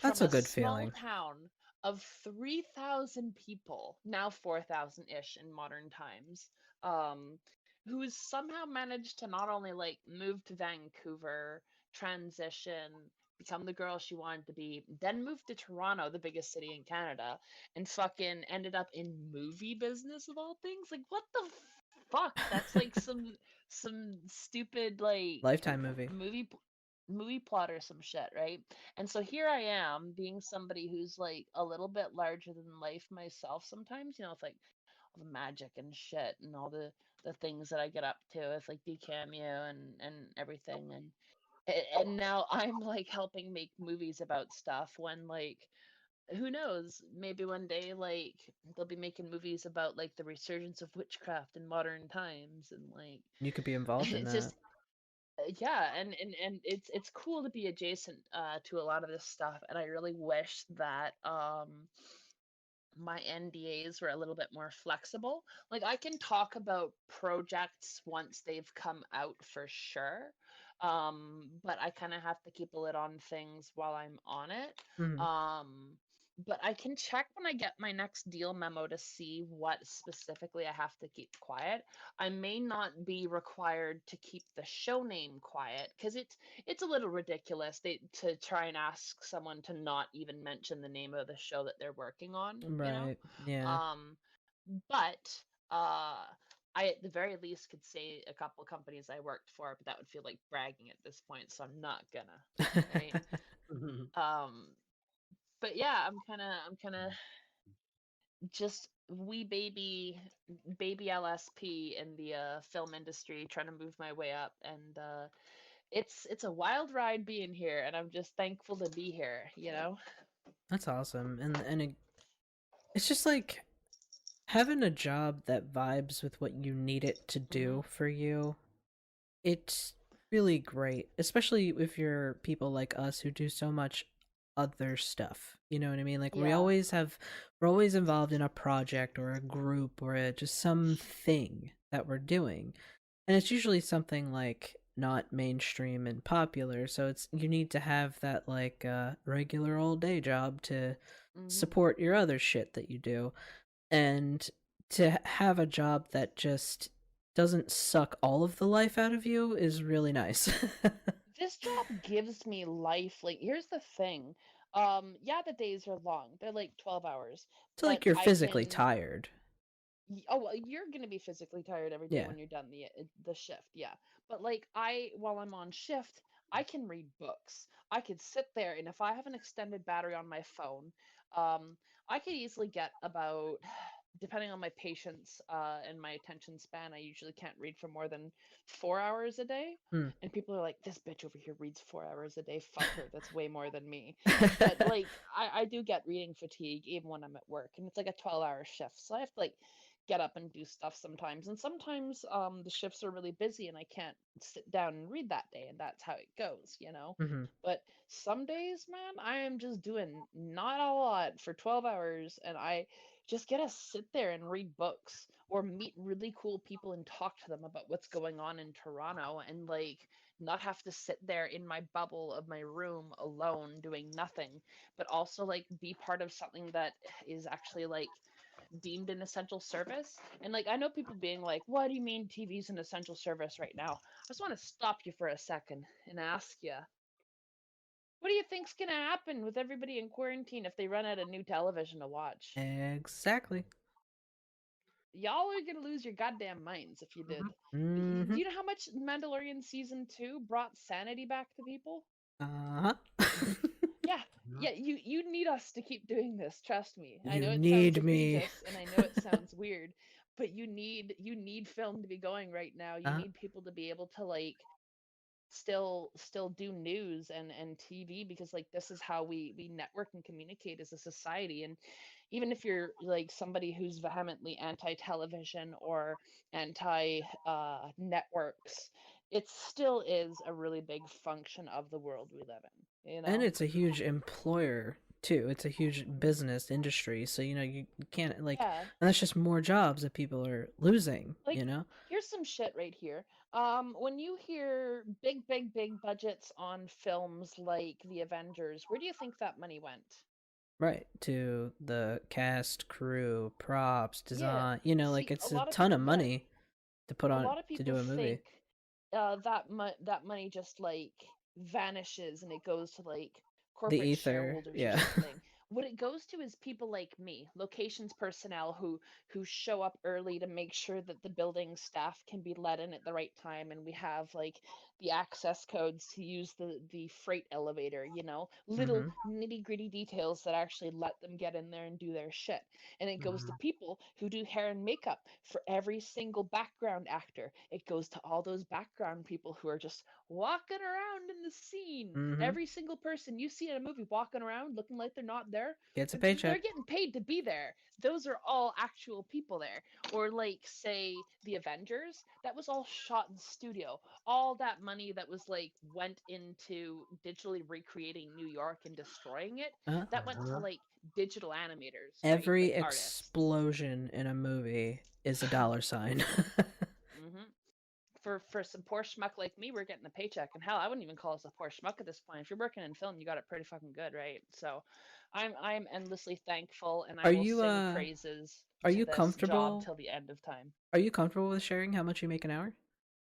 Speaker 1: That's
Speaker 2: from
Speaker 1: a
Speaker 2: a
Speaker 1: good
Speaker 2: small
Speaker 1: feeling.
Speaker 2: town of 3,000 people, now 4,000 ish in modern times, um, who's somehow managed to not only like move to Vancouver, transition, become the girl she wanted to be, then move to Toronto, the biggest city in Canada, and fucking ended up in movie business of all things. Like, what the fuck? That's like some stupid like
Speaker 1: Lifetime movie.
Speaker 2: movie pl- movie plot or some shit, right? And so here I am being somebody who's like a little bit larger than life myself sometimes, with like all the magic and shit and all the things that I get up to with like the cameo and everything, and now I'm like helping make movies about stuff when like who knows, maybe one day like they'll be making movies about like the resurgence of witchcraft in modern times, and like
Speaker 1: You could be involved in
Speaker 2: it's
Speaker 1: that.
Speaker 2: just yeah, and it's cool to be adjacent to a lot of this stuff, and I really wish that my NDAs were a little bit more flexible. Like I can talk about projects once they've come out for sure. But I kind of have to keep a lid on things while I'm on it.
Speaker 1: Mhm.
Speaker 2: But I can check when I get my next deal memo to see what specifically I have to keep quiet. I may not be required to keep the show name quiet because it's a little ridiculous to try and ask someone to not even mention the name of the show that they're working on.
Speaker 1: Right. Yeah.
Speaker 2: Um, but uh, I at the very least could say a couple companies I worked for, but that would feel like bragging at this point, so I'm not gonna, right? Um, but yeah, I'm kind of just wee baby LSP in the film industry, trying to move my way up, and it's a wild ride being here, and I'm just thankful to be here.
Speaker 1: That's awesome. It's just like having a job that vibes with what you need it to
Speaker 2: hmm
Speaker 1: do for you. It's really great, especially if you're people like us who do so much other stuff. You know what I mean? Like
Speaker 2: Yeah.
Speaker 1: we're always involved in a project or a group or just something that we're doing. And it's usually something like not mainstream and popular, so it's you need to have that like regular old day job to
Speaker 2: hmm
Speaker 1: support your other shit that you do, and to have a job that just doesn't suck all of the life out of you is really nice.
Speaker 2: This job gives me life. Like, here's the thing. Yeah, the days are long. They're like 12 hours,
Speaker 1: So
Speaker 2: but
Speaker 1: like you're
Speaker 2: I
Speaker 1: physically
Speaker 2: can.
Speaker 1: tired.
Speaker 2: Oh, well, you're gonna be physically tired every day
Speaker 1: Yeah.
Speaker 2: when you're done the shift, yeah. But like while I'm on shift, I can read books. I could sit there, and if I have an extended battery on my phone, um, I could easily get about, depending on my patience and my attention span, I usually can't read for more than 4 hours a day.
Speaker 1: Hmm.
Speaker 2: And people are like, "This bitch over here reads 4 hours a day. Fuck her. That's way more than me." But like, I do get reading fatigue even when I'm at work, and it's like a 12-hour shift, so I have to like get up and do stuff sometimes. And sometimes the shifts are really busy and I can't sit down and read that day, and that's how it goes, you know.
Speaker 1: Mm-hmm.
Speaker 2: But some days, man, I am just doing not a lot for 12 hours, and I just get to sit there and read books or meet really cool people and talk to them about what's going on in Toronto, and like not have to sit there in my bubble of my room alone doing nothing, but also like be part of something that is actually like deemed an essential service. And like I know people being like, what do you mean TV's an essential service right now? I just want to stop you for a second and ask you, what do you think's gonna happen with everybody in quarantine if they run out of new television to watch?
Speaker 1: Exactly.
Speaker 2: Y'all are gonna lose your goddamn minds if you did.
Speaker 1: Mm-hmm.
Speaker 2: Do you know how much Mandalorian season 2 brought sanity back to people?
Speaker 1: Uh-huh.
Speaker 2: Yeah, yeah, you need us to keep doing this, trust me. I know
Speaker 1: You
Speaker 2: it sounds
Speaker 1: need me.
Speaker 2: egregious and I know it sounds weird, but you need film to be going right now. You
Speaker 1: Uh,
Speaker 2: need people to be able to like still do news and TV, because like this is how we network and communicate as a society. And even if you're like somebody who's vehemently anti-television or anti networks, it still is a really big function of the world we live in, you
Speaker 1: and
Speaker 2: know?
Speaker 1: it's a huge employer too. It's a huge business industry. So, you can't like,
Speaker 2: Yeah.
Speaker 1: and that's just more jobs that people are losing,
Speaker 2: Like, here's some shit right here. When you hear big budgets on films like The Avengers, where do you think that money went?
Speaker 1: Right. To the cast, crew, props,
Speaker 2: Yeah.
Speaker 1: design, like
Speaker 2: See,
Speaker 1: it's a ton of money to put
Speaker 2: a
Speaker 1: on
Speaker 2: lot of
Speaker 1: to
Speaker 2: people
Speaker 1: do a movie.
Speaker 2: think that money just like vanishes and it goes to like
Speaker 1: The
Speaker 2: corporate
Speaker 1: ether,
Speaker 2: shareholders or
Speaker 1: yeah.
Speaker 2: something. What it goes to is people like me, locations personnel who show up early to make sure that the building staff can be let in at the right time, and we have like the access codes to use the freight elevator, you know, little
Speaker 1: Mm-hmm.
Speaker 2: nitty gritty details that actually let them get in there and do their shit. And it goes to people who do hair and makeup for every single background actor. It goes to all those background people who are just walking around in the scene.
Speaker 1: Mm-hmm.
Speaker 2: Every single person you see in a movie walking around looking like they're not there,
Speaker 1: Gets a
Speaker 2: they're
Speaker 1: paycheck.
Speaker 2: getting paid to be there. Those are all actual people there. Or like say the Avengers, that was all shot in studio. All that money that was like went into digitally recreating New York and destroying it,
Speaker 1: Uh,
Speaker 2: that went to like digital animators, right?
Speaker 1: every
Speaker 2: Like artists.
Speaker 1: explosion in a movie is a dollar sign.
Speaker 2: Hmm. For some poor schmuck like me, we're getting a paycheck, and hell, I wouldn't even call us a poor schmuck at this point. If you're working in film, you got it pretty fucking good, right? So, I'm endlessly thankful, and I
Speaker 1: Are
Speaker 2: will
Speaker 1: you
Speaker 2: sing praises
Speaker 1: are
Speaker 2: to
Speaker 1: you
Speaker 2: this job
Speaker 1: comfortable?
Speaker 2: till the end of time.
Speaker 1: Are you comfortable with sharing how much you make an hour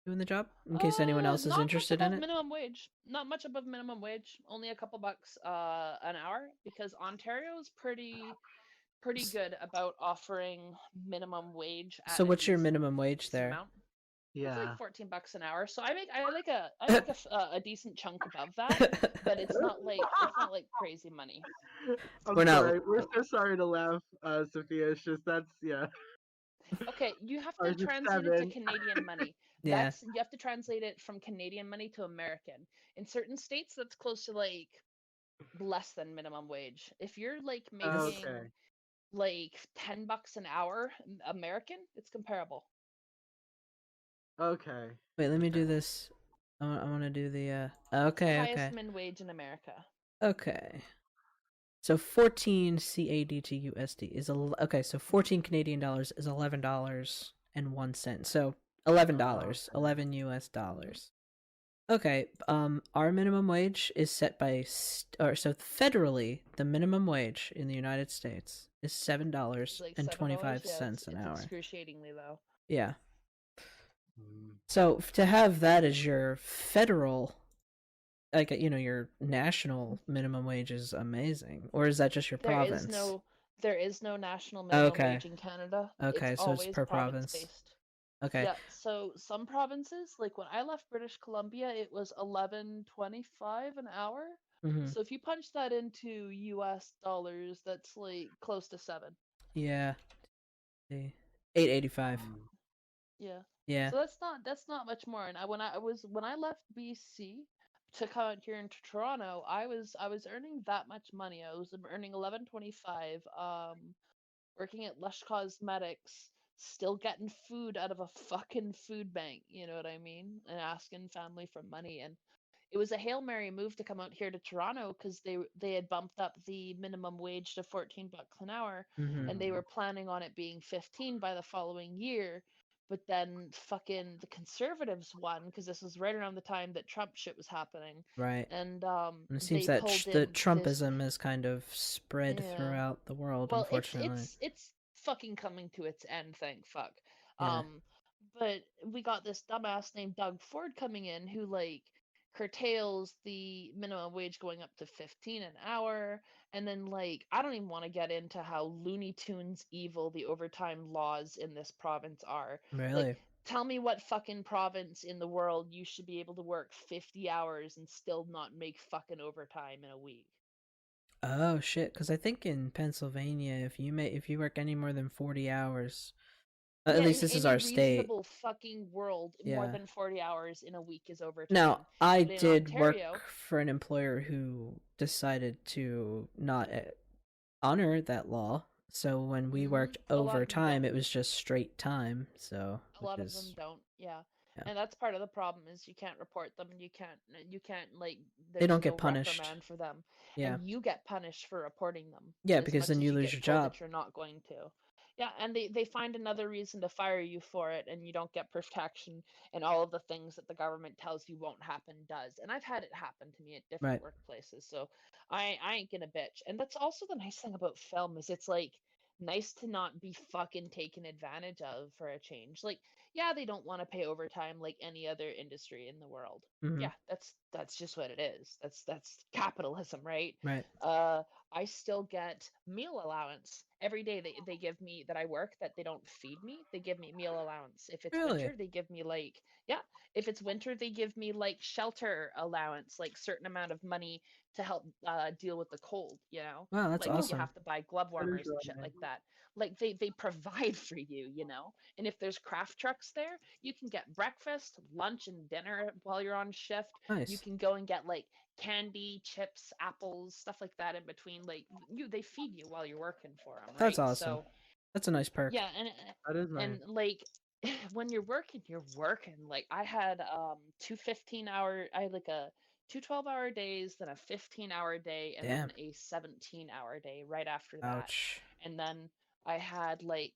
Speaker 1: doing the job in case anyone else is
Speaker 2: Not much
Speaker 1: interested in
Speaker 2: above
Speaker 1: it?
Speaker 2: minimum wage. Not much above minimum wage. Only a couple bucks an hour, because Ontario's pretty
Speaker 1: S-
Speaker 2: good about offering minimum wage
Speaker 1: So
Speaker 2: at a
Speaker 1: what's your minimum wage
Speaker 2: decent
Speaker 1: there?
Speaker 2: amount. It's like
Speaker 3: Yeah.
Speaker 2: 14 bucks an hour. So I make a decent chunk above that, but it's not like crazy money.
Speaker 3: I'm
Speaker 1: We're not
Speaker 3: sorry. We're so sorry to laugh, Sophia. It's just yeah.
Speaker 2: Okay, you have to
Speaker 3: Ours is
Speaker 2: translate it to
Speaker 3: 7.
Speaker 2: Canadian money.
Speaker 1: yeah.
Speaker 2: You have to translate it from Canadian money to American. In certain states that's close to like less than minimum wage. If you're like
Speaker 1: That's
Speaker 2: making
Speaker 3: Okay.
Speaker 2: like 10 bucks an hour American, it's comparable.
Speaker 3: Okay.
Speaker 1: Wait, let me do this. I want to do the okay,
Speaker 2: Highest
Speaker 1: okay.
Speaker 2: min wage in America.
Speaker 1: Okay. So 14 CAD to USD is okay, so 14 Canadian dollars is $11 and 1 cent. So $11,
Speaker 3: Okay.
Speaker 1: 11 US dollars. Okay, our minimum wage is set by or so federally, the minimum wage in the United States is seven
Speaker 2: It's
Speaker 1: dollars
Speaker 2: like
Speaker 1: and twenty
Speaker 2: $7.
Speaker 1: five
Speaker 2: Yeah,
Speaker 1: cents an
Speaker 2: it's
Speaker 1: hour.
Speaker 2: excruciatingly low.
Speaker 1: Yeah.
Speaker 3: Mm.
Speaker 1: So to have that as your federal, like your national minimum wage is amazing, or is that just your
Speaker 2: There is
Speaker 1: province?
Speaker 2: no there is no national minimum
Speaker 1: Okay.
Speaker 2: wage in Canada. It's
Speaker 1: Okay, so it's
Speaker 2: always
Speaker 1: per
Speaker 2: province
Speaker 1: province.
Speaker 2: based.
Speaker 1: Okay.
Speaker 2: Yeah, so some provinces, like when I left British Columbia, it was 11.25 an hour.
Speaker 1: Mhm.
Speaker 2: So if you punch that into US dollars, that's like close to 7.
Speaker 1: Yeah. See. 885.
Speaker 3: Mm.
Speaker 2: Yeah.
Speaker 1: Yeah.
Speaker 2: So that's not much more. And when I left BC to come out here into Toronto, I was earning that much money. I was earning 11.25. Working at Lush Cosmetics, still getting food out of a fucking food bank, you know what I mean? And asking family for money. And it was a Hail Mary move to come out here to Toronto because they had bumped up the minimum wage to $14 an hour, and they were planning on it being 15 by the following year. But then fucking the conservatives won because this was right around the time that Trump shit was happening,
Speaker 1: Right.
Speaker 2: and
Speaker 1: And it seems
Speaker 2: they
Speaker 1: that
Speaker 2: pulled
Speaker 1: the
Speaker 2: in this.
Speaker 1: Trumpism is kind of spread
Speaker 2: Yeah.
Speaker 1: throughout the world,
Speaker 2: Well, it's
Speaker 1: unfortunately.
Speaker 2: it's it's fucking coming to its end, thank fuck.
Speaker 1: Yeah.
Speaker 2: Um, but we got this dumbass named Doug Ford coming in who like curtails the minimum wage going up to 15 an hour, and then like I don't even want to get into how Looney Tunes evil the overtime laws in this province are. Like,
Speaker 1: Really?
Speaker 2: tell me what fucking province in the world you should be able to work 50 hours and still not make fucking overtime in a week.
Speaker 1: Oh shit! Because I think in Pennsylvania, if you work any more than 40 hours, at
Speaker 2: Yeah,
Speaker 1: least
Speaker 2: in
Speaker 1: this is
Speaker 2: any
Speaker 1: our state.
Speaker 2: reasonable fucking world, more
Speaker 1: Yeah.
Speaker 2: than 40 hours in a week is
Speaker 1: Now
Speaker 2: overtime.
Speaker 1: I
Speaker 2: But in
Speaker 1: did
Speaker 2: Ontario,
Speaker 1: work for an employer who decided to not honor that law. So when we worked
Speaker 2: a lot of them
Speaker 1: overtime,
Speaker 2: don't.
Speaker 1: it was just straight time. So
Speaker 2: A
Speaker 1: which
Speaker 2: lot of them
Speaker 1: is
Speaker 2: don't. Yeah.
Speaker 1: yeah,
Speaker 2: And that's part of the problem is you can't report them. You can't like
Speaker 1: they
Speaker 2: there's
Speaker 1: don't get
Speaker 2: no
Speaker 1: punished.
Speaker 2: reprimand for them.
Speaker 1: Yeah,
Speaker 2: And you get punished for reporting them
Speaker 1: yeah,
Speaker 2: as
Speaker 1: because
Speaker 2: much
Speaker 1: then
Speaker 2: as
Speaker 1: you
Speaker 2: you
Speaker 1: lose
Speaker 2: get
Speaker 1: your
Speaker 2: told
Speaker 1: job.
Speaker 2: that you're not going to. Yeah, and they find another reason to fire you for it, and you don't get protection, and all of the things that the government tells you won't happen does. And I've had it happen to me at different
Speaker 1: Right.
Speaker 2: workplaces, so I ain't gonna bitch. And that's also the nice thing about film is it's like nice to not be fucking taken advantage of for a change. Like, yeah, they don't want to pay overtime like any other industry in the world.
Speaker 1: Mm-hmm.
Speaker 2: Yeah, that's just what it is. That's capitalism, right?
Speaker 1: Right.
Speaker 2: Uh, I still get meal allowance every day. They give me that I work that they don't feed me. They give me meal allowance. If it's
Speaker 1: Really?
Speaker 2: winter, they give me like yeah. If it's winter, they give me like shelter allowance, like certain amount of money to help deal with the cold. You know,
Speaker 1: Wow, that's
Speaker 2: like if you
Speaker 1: awesome.
Speaker 2: have to buy glove
Speaker 3: That is
Speaker 2: warmers and
Speaker 3: really
Speaker 2: shit
Speaker 3: nice.
Speaker 2: like that. Like they provide for you, you know. And if there's craft trucks there, you can get breakfast, lunch, and dinner while you're on shift. You
Speaker 1: Nice.
Speaker 2: can go and get like candy, chips, apples, stuff like that in between. Like they feed you while you're working for them,
Speaker 1: That's
Speaker 2: right?
Speaker 1: awesome.
Speaker 2: So
Speaker 1: That's a nice perk.
Speaker 2: yeah,
Speaker 3: That is nice.
Speaker 2: and like when you're working, you're working. Like I had 2 15-hour, I had like a 2 12-hour days, then a 15-hour day, and then
Speaker 1: Damn.
Speaker 2: a 17-hour day right after that.
Speaker 1: Ouch.
Speaker 2: And then I had like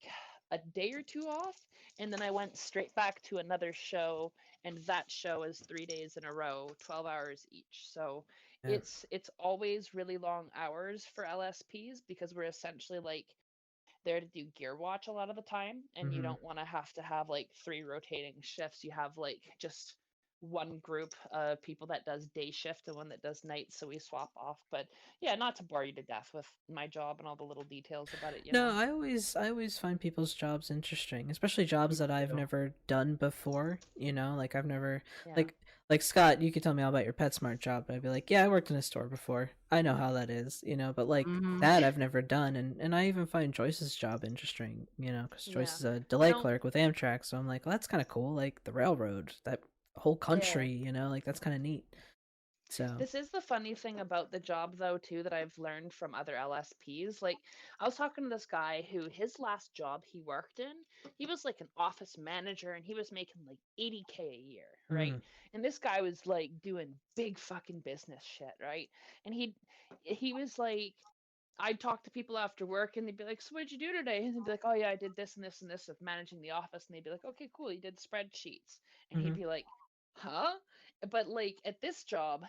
Speaker 2: a day or two off, and then I went straight back to another show, and that show is 3 days in a row, 12 hours each. So
Speaker 1: Yeah.
Speaker 2: it's always really long hours for LSPs because we're essentially like there to do gear watch a lot of the time, and you
Speaker 1: Mm-hmm.
Speaker 2: don't want to have like three rotating shifts. You have like just one group of people that does day shift and one that does night, so we swap off. But yeah, not to bore you to death with my job and all the little details about it, you
Speaker 1: No,
Speaker 2: know.
Speaker 1: I always find people's jobs interesting, especially jobs
Speaker 3: Me
Speaker 1: that I've
Speaker 3: too.
Speaker 1: never done before. You know, like I've never
Speaker 2: Yeah.
Speaker 1: like like Scott. You could tell me all about your PetSmart job. I'd be like, yeah, I worked in a store before. I know how that is. You know, but like
Speaker 3: Mm-hmm.
Speaker 1: that I've never done, and I even find Joyce's job interesting. You know, because Joyce
Speaker 2: Yeah.
Speaker 1: is a
Speaker 2: You
Speaker 1: delay
Speaker 2: know,
Speaker 1: clerk with Amtrak, so I'm like, well, that's kind of cool. Like the railroad, that whole
Speaker 2: yeah.
Speaker 1: country. You know, like that's kind of neat. So.
Speaker 2: This is the funny thing about the job, though, too, that I've learned from other LSPs. Like, I was talking to this guy who his last job he worked in, he was like an office manager and he was making like 80K a year, right?
Speaker 1: Mm,
Speaker 2: And this guy was like doing big fucking business shit, right? And he was like, I'd talk to people after work and they'd be like, so what'd you do today? And they'd be like, oh yeah, I did this and this and this of managing the office. And they'd be like, okay, cool, you did spreadsheets. And he'd
Speaker 1: mm-hmm.
Speaker 2: be like, huh? But like at this job,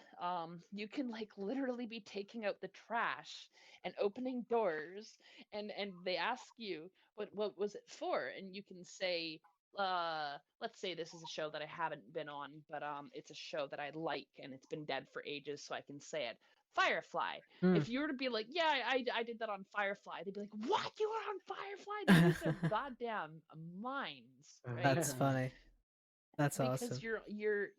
Speaker 2: you can like literally be taking out the trash and opening doors, and they ask you what was it for, and you can say, let's say this is a show that I haven't been on, but it's a show that I like and it's been dead for ages, so I can say it. Firefly.
Speaker 1: Mm.
Speaker 2: If you were to be like, yeah, I did that on Firefly, they'd be like, what? You were on Firefly? They'd lose their goddamn minds, right?
Speaker 1: That's funny. That's
Speaker 2: Because
Speaker 1: awesome.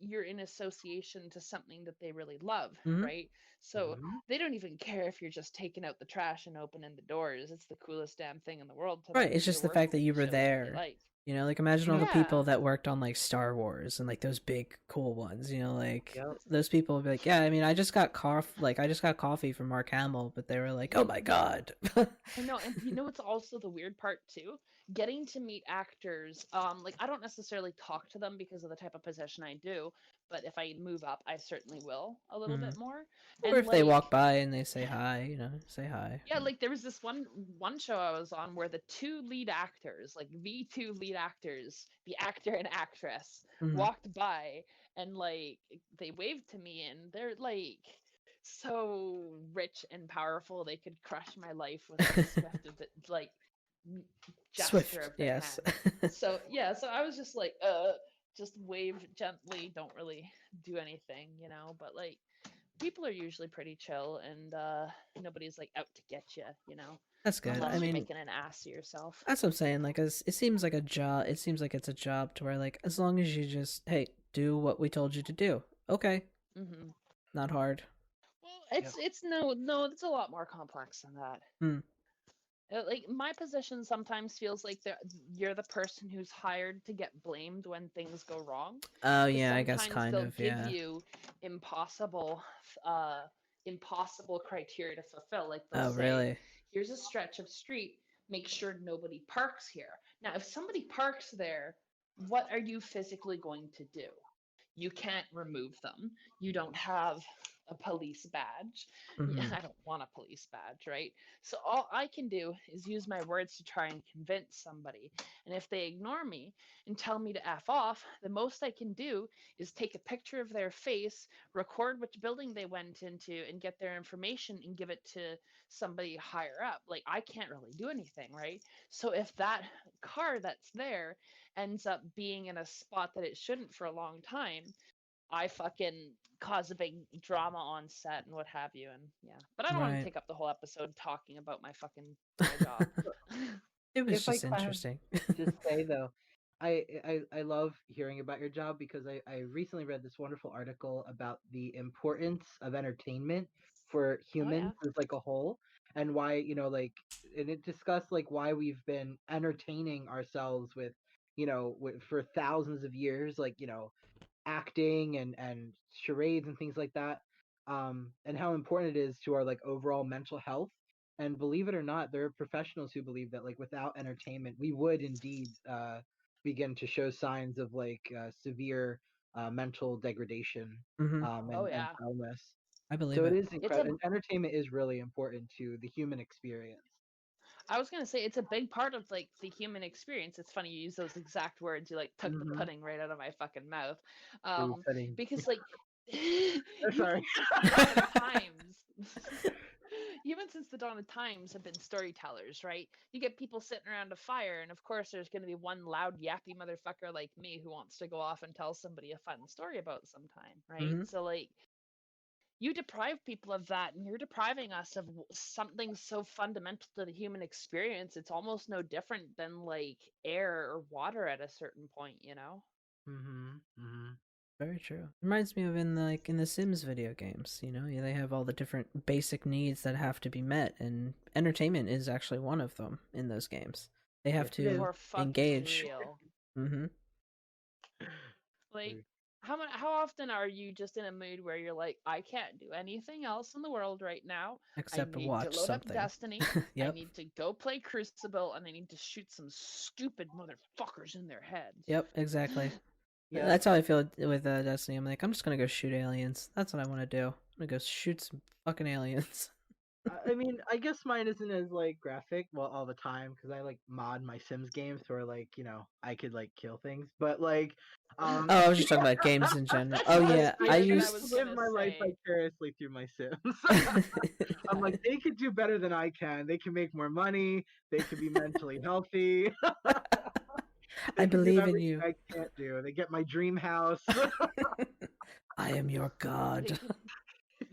Speaker 2: you're in association to something that they really love,
Speaker 1: Mm-hmm.
Speaker 2: right? So
Speaker 3: Mm-hmm.
Speaker 2: they don't even care if you're just taking out the trash and opening the doors. It's the coolest damn thing in the world to
Speaker 1: Right,
Speaker 2: them
Speaker 1: it's
Speaker 2: because you're
Speaker 1: just the
Speaker 2: working
Speaker 1: fact
Speaker 2: on
Speaker 1: that you
Speaker 2: the
Speaker 1: were
Speaker 2: shows that they
Speaker 1: there.
Speaker 2: like.
Speaker 1: You know, like imagine all the people
Speaker 2: Yeah.
Speaker 1: that worked on like Star Wars and like those big cool ones. You know, like
Speaker 3: Yep.
Speaker 1: those people would be like, yeah, I mean, I just got coffee from Mark Hamill, but they were like, oh my god.
Speaker 2: I know, and you know what's also the weird part too? Getting to meet actors. Like I don't necessarily talk to them because of the type of position I do, but if I move up, I certainly will a little
Speaker 1: Mm.
Speaker 2: bit more.
Speaker 1: Or
Speaker 2: And
Speaker 1: if they
Speaker 2: like,
Speaker 1: walk by and they say hi, you know, say hi.
Speaker 2: yeah, like there was this one show I was on where the two lead actors, like the two lead actors, the actor and actress,
Speaker 1: Mm.
Speaker 2: walked by and like they waved to me and they're like so rich and powerful they could crush my life with a swift of it, like gesture
Speaker 1: Swift,
Speaker 2: of their
Speaker 1: yes.
Speaker 2: hand. So yeah, so I was just like, just wave gently, don't really do anything, you know, but like people are usually pretty chill and nobody's like out to get you, you know,
Speaker 1: That's good. I
Speaker 2: unless you're
Speaker 1: mean,
Speaker 2: making an ass of yourself.
Speaker 1: that's what I'm saying. Like, it seems like a job. It seems like it's a job to where, like, as long as you just, hey, do what we told you to do. Okay,
Speaker 2: Hmm.
Speaker 1: not hard.
Speaker 2: Well,
Speaker 3: Yep.
Speaker 2: it's no, it's a lot more complex than that.
Speaker 1: Hmm.
Speaker 2: Like my position sometimes feels like you're the person who's hired to get blamed when things go wrong,
Speaker 1: Oh
Speaker 2: because
Speaker 1: yeah, I guess
Speaker 2: sometimes
Speaker 1: kind
Speaker 2: they'll
Speaker 1: of.
Speaker 2: give
Speaker 1: Yeah.
Speaker 2: you impossible uh impossible criteria to fulfill. Like they'll
Speaker 1: Oh
Speaker 2: say,
Speaker 1: really?
Speaker 2: here's a stretch of street, make sure nobody parks here. Now if somebody parks there, what are you physically going to do? You can't remove them. You don't have a police badge.
Speaker 1: Mm-hmm.
Speaker 2: I don't want a police badge, right? So all I can do is use my words to try and convince somebody. And if they ignore me and tell me to F off, the most I can do is take a picture of their face, record which building they went into, and get their information and give it to somebody higher up. Like, I can't really do anything, right? So if that car that's there ends up being in a spot that it shouldn't for a long time, I fucking cause a big drama on set and what have you. And yeah, but I don't want to
Speaker 1: Right.
Speaker 2: take up the whole episode talking about my job.
Speaker 1: It was
Speaker 3: If I
Speaker 1: just
Speaker 3: can
Speaker 1: interesting.
Speaker 3: just say though, I love hearing about your job because I recently read this wonderful article about the importance of entertainment for
Speaker 2: Oh
Speaker 3: humans
Speaker 2: yeah.
Speaker 3: as like a whole, and why, like, and it discussed like why we've been entertaining ourselves with, for thousands of years, like, acting and charades and things like that, and how important it is to our like overall mental health. And believe it or not, there are professionals who believe that like without entertainment we would indeed begin to show signs of like severe mental degradation,
Speaker 1: Hmm.
Speaker 2: Oh
Speaker 3: and
Speaker 2: yeah.
Speaker 3: illness.
Speaker 1: I believe
Speaker 3: So it
Speaker 1: it.
Speaker 3: is
Speaker 2: It's a
Speaker 3: incredible. Entertainment is really important to the human experience.
Speaker 2: I was gonna say it's a big part of like the human experience. It's funny you use those exact words. You like took the
Speaker 3: Mm-hmm.
Speaker 2: pudding right out of my fucking mouth.
Speaker 3: Food setting.
Speaker 2: Because like
Speaker 3: Sorry.
Speaker 2: even since the dawn of times, even since the dawn of times have been storytellers, right? You get people sitting around a fire, and of course there's gonna be one loud yappy motherfucker like me who wants to go off and tell somebody a fun story about sometime, right?
Speaker 1: Hmm.
Speaker 2: So like you deprive people of that and you're depriving us of something so fundamental to the human experience. It's almost no different than like air or water at a certain point, you know.
Speaker 3: Mm-hmm. Mm-hmm.
Speaker 1: Very true. Reminds me of in the Sims video games. You know, yeah, they have all the different basic needs that have to be met, and entertainment is actually one of them in those games. They have
Speaker 3: Yes, it is.
Speaker 1: to
Speaker 2: For fucking
Speaker 1: engage.
Speaker 2: real.
Speaker 1: Mm-hmm.
Speaker 2: Like how often are you just in a mood where you're like, I can't do anything else in the world right now. I
Speaker 1: Except to
Speaker 2: need to
Speaker 1: watch
Speaker 2: load up
Speaker 1: something.
Speaker 2: Destiny. I
Speaker 1: Yep.
Speaker 2: need to go play Crucible and I need to shoot some stupid motherfuckers in their heads.
Speaker 1: Yep. Exactly.
Speaker 3: Yep.
Speaker 1: That's how I feel with Destiny. I'm like, I'm just gonna go shoot aliens. That's what I want to do. I'm gonna go shoot some fucking aliens.
Speaker 3: I mean, I guess mine isn't as like graphic, well, all the time, because I like mod my Sims games where like I could like kill things, but like,
Speaker 1: Oh, I was just talking about games in general.
Speaker 2: That's
Speaker 1: Oh
Speaker 2: the
Speaker 1: yeah,
Speaker 3: I
Speaker 1: I
Speaker 2: spirit that I
Speaker 3: choose
Speaker 1: used.
Speaker 2: was
Speaker 3: to live
Speaker 2: gonna
Speaker 3: my life
Speaker 2: say.
Speaker 3: vicariously through my Sims. I'm like, they could do better than I can. They can make more money. They could be mentally healthy.
Speaker 1: I
Speaker 3: They can do
Speaker 1: believe in
Speaker 3: everything
Speaker 1: you.
Speaker 3: I can't do. They get my dream house.
Speaker 1: I am your
Speaker 2: They
Speaker 1: god.
Speaker 2: can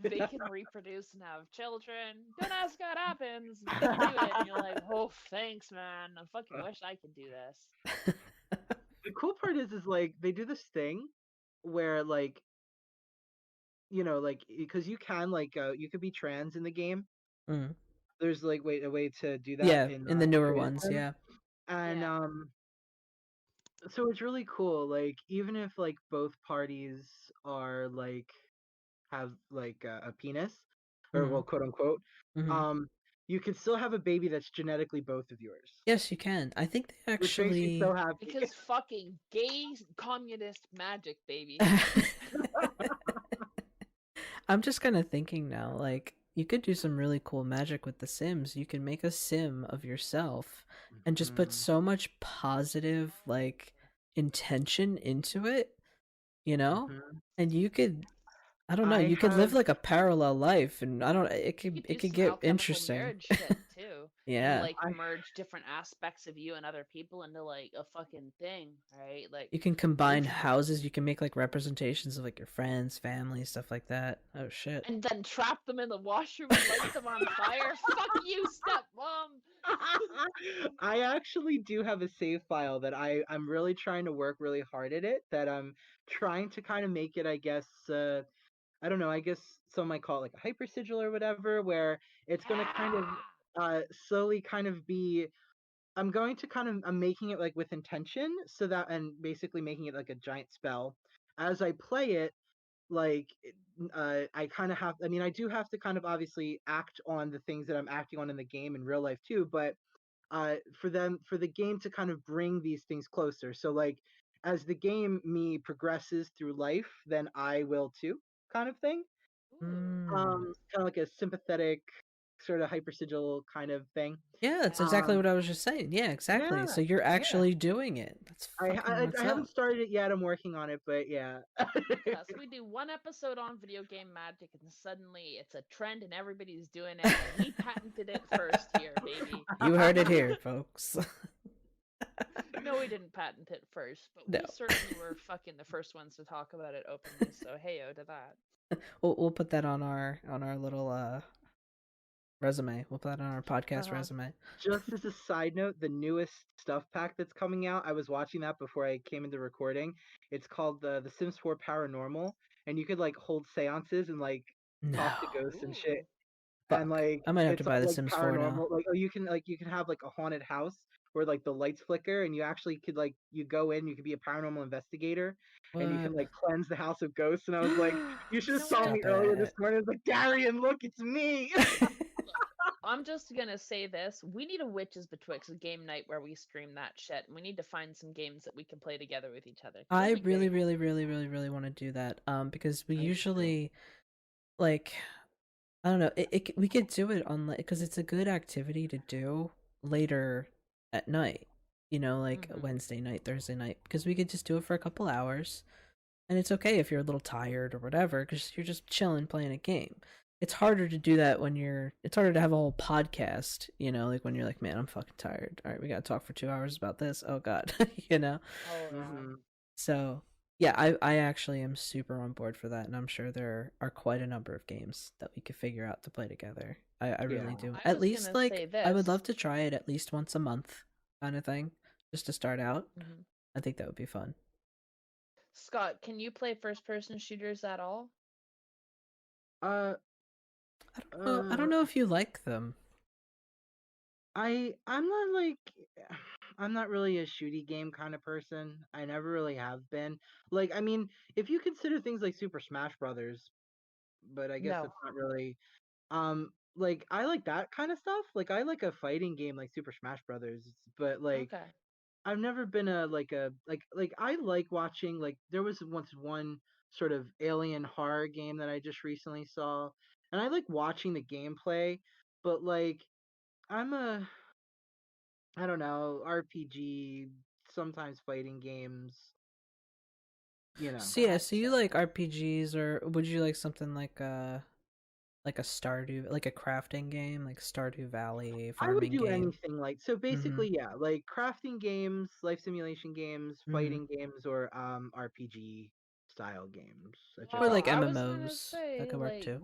Speaker 2: they can reproduce and have children. Don't ask what happens. They can do it, and you're like, oh, thanks, man. I fucking wish I could do this.
Speaker 3: The cool part is like they do this thing where like like because you can like you could be trans in the game.
Speaker 1: Mm.
Speaker 3: There's like a way to do that
Speaker 1: Yeah,
Speaker 3: in
Speaker 1: in the newer ones,
Speaker 3: creation.
Speaker 1: yeah.
Speaker 3: And
Speaker 2: Yeah.
Speaker 3: So it's really cool. Like even if like both parties are like have like a penis, or well,
Speaker 1: Mhm.
Speaker 3: quote unquote,
Speaker 1: Mhm.
Speaker 3: um, you can still have a baby that's genetically both of yours,
Speaker 1: Yes, you can. I think they
Speaker 3: which makes me so
Speaker 1: actually.
Speaker 3: happy.
Speaker 2: Because fucking gay communist magic, baby.
Speaker 1: I'm just kind of thinking now, like, you could do some really cool magic with The Sims. You can make a sim of yourself and just put
Speaker 3: Mhm,
Speaker 1: so much positive, like, intention into it, you know?
Speaker 3: mhm.
Speaker 1: And you could, I don't know,
Speaker 3: I
Speaker 1: you could live
Speaker 3: have
Speaker 1: like a parallel life, and I don't,
Speaker 2: You could
Speaker 1: it
Speaker 2: do
Speaker 1: could
Speaker 2: some
Speaker 1: get
Speaker 2: alchemical
Speaker 1: interesting.
Speaker 2: marriage shit too, and
Speaker 1: Yeah.
Speaker 2: like
Speaker 3: I
Speaker 2: merge different aspects of you and other people into like a fucking thing, right? Like,
Speaker 1: You can combine
Speaker 2: it's
Speaker 1: houses, you can make like representations of like your friends, family, stuff like that. Oh shit.
Speaker 2: and then trap them in the washroom and light them on fire. Fuck you, stepmom.
Speaker 3: I actually do have a save file that I'm really trying to work really hard at it. That I'm trying to kind of make it, I guess. I don't know. I guess some might call it like a hyper sigil or whatever, where it's going to kind of
Speaker 2: Yeah.
Speaker 3: slowly kind of be. I'm going to kind of I'm making it like with intention, so that and basically making it like a giant spell. As I play it, like I kind of have. I mean, I do have to kind of obviously act on the things that I'm acting on in the game in real life too, but for the game to kind of bring these things closer. So like as the game me progresses through life, then I will too, kind of thing.
Speaker 2: Ooh.
Speaker 1: Mm.
Speaker 3: Kind of like a sympathetic sort of hyper sigil kind of thing.
Speaker 1: Yeah, that's exactly
Speaker 3: Um,
Speaker 1: what I was just saying. Yeah, exactly.
Speaker 3: yeah,
Speaker 1: So you're
Speaker 3: yeah.
Speaker 1: actually doing it. That's fucking
Speaker 3: I
Speaker 1: what's
Speaker 3: haven't
Speaker 1: up.
Speaker 3: started it yet. I'm working on it, but yeah.
Speaker 2: Look at us. We do one episode on video game magic, and suddenly it's a trend, and everybody's doing it, and we patented it first here, baby.
Speaker 1: You heard it here, folks.
Speaker 2: No, we didn't patent it first, but
Speaker 1: No.
Speaker 2: we certainly were fucking the first ones to talk about it openly. So heyo to that.
Speaker 1: We'll put that on our little resume. We'll put that on our podcast
Speaker 2: Uh-huh.
Speaker 1: resume.
Speaker 3: Just as a side note, the newest stuff pack that's coming out, I was watching that before I came into recording. It's called the Sims 4 Paranormal, and you could like hold seances and like
Speaker 1: No.
Speaker 3: talk to ghosts and shit.
Speaker 2: Ooh.
Speaker 3: And
Speaker 1: Fuck.
Speaker 3: like
Speaker 1: I might have to
Speaker 3: it's
Speaker 1: buy
Speaker 3: all
Speaker 1: The
Speaker 3: like
Speaker 1: Sims 4 now.
Speaker 3: paranormal. Like you can have like a haunted house where like the lights flicker, and you actually could like you go in, you could be a paranormal investigator, and you can
Speaker 1: What?
Speaker 3: like cleanse the house of ghosts. And I was like, you should
Speaker 2: You
Speaker 3: have
Speaker 2: know
Speaker 3: saw
Speaker 2: what?
Speaker 3: me
Speaker 1: Stop
Speaker 3: earlier this
Speaker 1: it.
Speaker 3: morning. I was like, Darian, look, it's me.
Speaker 2: Look, I'm just gonna say this. We need a Witches Betwixt game night where we stream that shit, and we need to find some games that we can play together with each other. 'Cause
Speaker 1: I
Speaker 2: it'd be
Speaker 1: really,
Speaker 2: great.
Speaker 1: really, really, really, really want to do that. Because we
Speaker 3: I do too.
Speaker 1: usually like I don't know. We could do it on like because it's a good activity to do later at night. You know, like
Speaker 2: Mm-hmm.
Speaker 1: Wednesday night, Thursday night, because we could just do it for a couple hours, and it's okay if you're a little tired or whatever, because you're just chilling playing a game. It's harder to do that when you're. It's harder to have a whole podcast. You know, like when you're like, man, I'm fucking tired. All right, we gotta talk for 2 hours about this. Oh god, you know.
Speaker 2: Oh yeah.
Speaker 3: Hmm.
Speaker 1: So yeah, I actually am super on board for that, and I'm sure there are quite a number of games that we could figure out to play together. I really
Speaker 3: Yeah.
Speaker 1: do.
Speaker 2: I
Speaker 1: At
Speaker 2: was
Speaker 1: least
Speaker 2: gonna say
Speaker 1: like I would
Speaker 2: this.
Speaker 1: love to try it at least once a month, kind of thing, just to start out.
Speaker 2: Mm-hmm.
Speaker 1: I think that would be fun.
Speaker 2: Scott, can you play first-person shooters at all?
Speaker 3: Uh.
Speaker 1: I don't
Speaker 3: Uh.
Speaker 1: know if you like them.
Speaker 3: I'm not like I'm not really a shooty game kind of person. I never really have been. Like I mean, if you consider things like Super Smash Brothers, but I guess
Speaker 2: No.
Speaker 3: it's not really like I like that kind of stuff. Like I like a fighting game like Super Smash Brothers, but like
Speaker 2: Okay.
Speaker 3: I've never been like I like watching like there was once one sort of alien horror game that I just recently saw, and I like watching the gameplay, but like I'm a I don't know, RPG, sometimes fighting games, you know.
Speaker 1: So yeah, so you
Speaker 2: Gotcha.
Speaker 1: like RPGs, or would you like something like a Stardew, like a crafting game, like Stardew Valley
Speaker 3: I would
Speaker 1: farming
Speaker 3: do
Speaker 1: game?
Speaker 3: anything like so
Speaker 1: Mm-hmm.
Speaker 3: basically yeah, like crafting games, life simulation games,
Speaker 1: Mm-hmm.
Speaker 3: fighting games, or RPG style games. That just
Speaker 1: Or
Speaker 3: all
Speaker 1: like
Speaker 2: I was gonna
Speaker 1: MMOs. That
Speaker 2: say
Speaker 1: could work
Speaker 2: like
Speaker 1: too.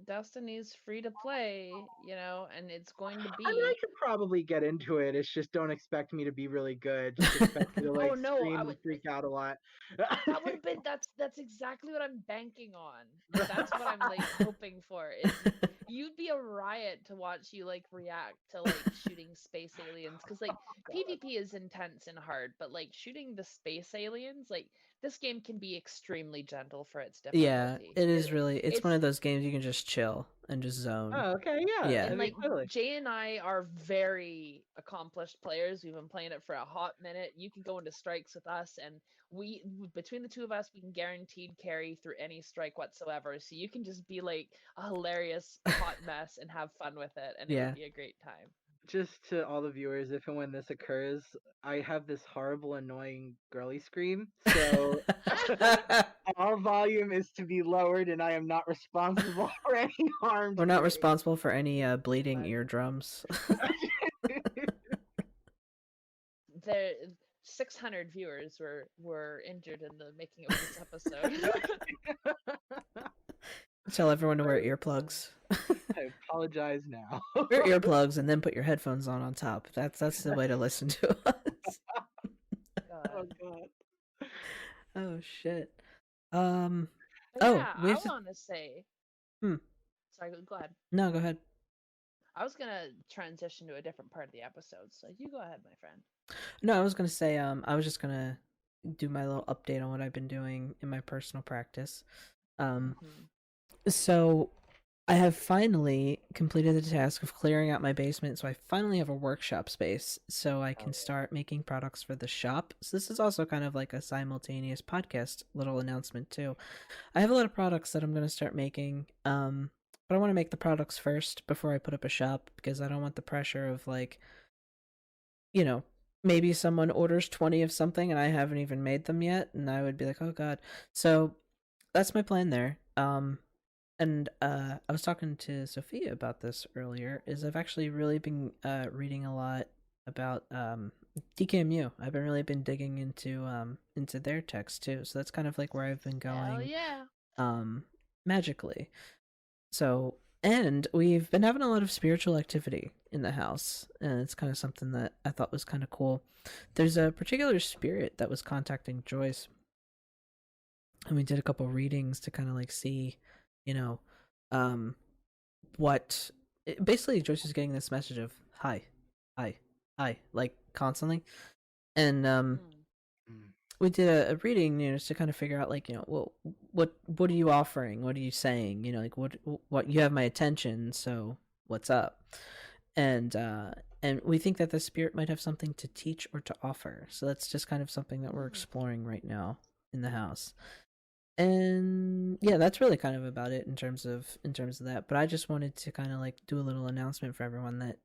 Speaker 2: Destiny's free to play, and it's going to
Speaker 3: I mean I
Speaker 2: be.
Speaker 3: could probably get into it. It's just don't expect me to be really good. Just expect me to
Speaker 2: Oh
Speaker 3: like
Speaker 2: no,
Speaker 3: scream and freak out a lot.
Speaker 2: that would have been that's exactly what I'm banking on. That's what I'm like hoping for is you'd be a riot to watch you like react to like shooting space aliens intense because like PvP is intense and hard, but like shooting the space aliens, like this game can be extremely gentle for its
Speaker 1: Yeah,
Speaker 2: difficulty.
Speaker 1: it is really. It's one
Speaker 2: It's
Speaker 1: of those games you can just chill and just zone.
Speaker 3: Oh, okay, yeah.
Speaker 1: Yeah.
Speaker 3: I
Speaker 2: and
Speaker 3: mean,
Speaker 2: like
Speaker 3: totally.
Speaker 2: Jay and I are very accomplished players. We've been playing it for a hot minute. You can go into strikes with us, and we between the two of us, we can guaranteed carry through any strike whatsoever. So you can just be like a hilarious hot mess and have fun with it, and it
Speaker 1: Yeah.
Speaker 2: would be a great time.
Speaker 3: Just to all the viewers, if and when this occurs, I have this horrible, annoying girly scream. So all volume is to be lowered, and I am not responsible for any harm.
Speaker 1: We're not responsible for any bleeding
Speaker 2: But
Speaker 1: eardrums.
Speaker 2: the 600 viewers were injured in the making of this episode.
Speaker 1: Tell everyone to wear earplugs.
Speaker 3: I apologize now.
Speaker 1: Wear earplugs and then put your headphones on top. That's the way to listen to us.
Speaker 3: Oh god.
Speaker 1: Oh shit.
Speaker 2: But
Speaker 1: Oh,
Speaker 2: yeah,
Speaker 1: we
Speaker 2: I
Speaker 1: have to.
Speaker 2: want to say.
Speaker 1: Hmm.
Speaker 2: Sorry, go ahead.
Speaker 1: No, go ahead.
Speaker 2: I was gonna transition to a different part of the episode, so you go ahead, my friend.
Speaker 1: No, I was gonna say. I was just gonna do my little update on what I've been doing in my personal practice.
Speaker 2: Mhm.
Speaker 1: So I have finally completed the task of clearing out my basement, so I finally have a workshop space so I can start making products for the shop. So this is also kind of like a simultaneous podcast little announcement too. I have a lot of products that I'm going to start making, but I want to make the products first before I put up a shop because I don't want the pressure of like, maybe someone orders 20 of something and I haven't even made them yet, and I would be like, oh god. So that's my plan there. And I was talking to Sophia about this earlier. Is I've actually really been reading a lot about DKMU. I've been really been digging into their text too. So that's kind of like where I've been
Speaker 2: Hell
Speaker 1: going
Speaker 2: yeah.
Speaker 1: magically. So and we've been having a lot of spiritual activity in the house, and it's kind of something that I thought was kind of cool. There's a particular spirit that was contacting Joyce, and we did a couple readings to kind of like see, you know, what basically Joyce is getting this message of hi, hi, like constantly, and we did a reading, just to kind of figure out like, well, what are you offering? What are you saying? Like what you have my attention, so what's up? And we think that the spirit might have something to teach or to offer. So that's just kind of something that we're exploring right now in the house. And yeah, that's really kind of about it in terms of that. But I just wanted to kind of like do a little announcement for everyone that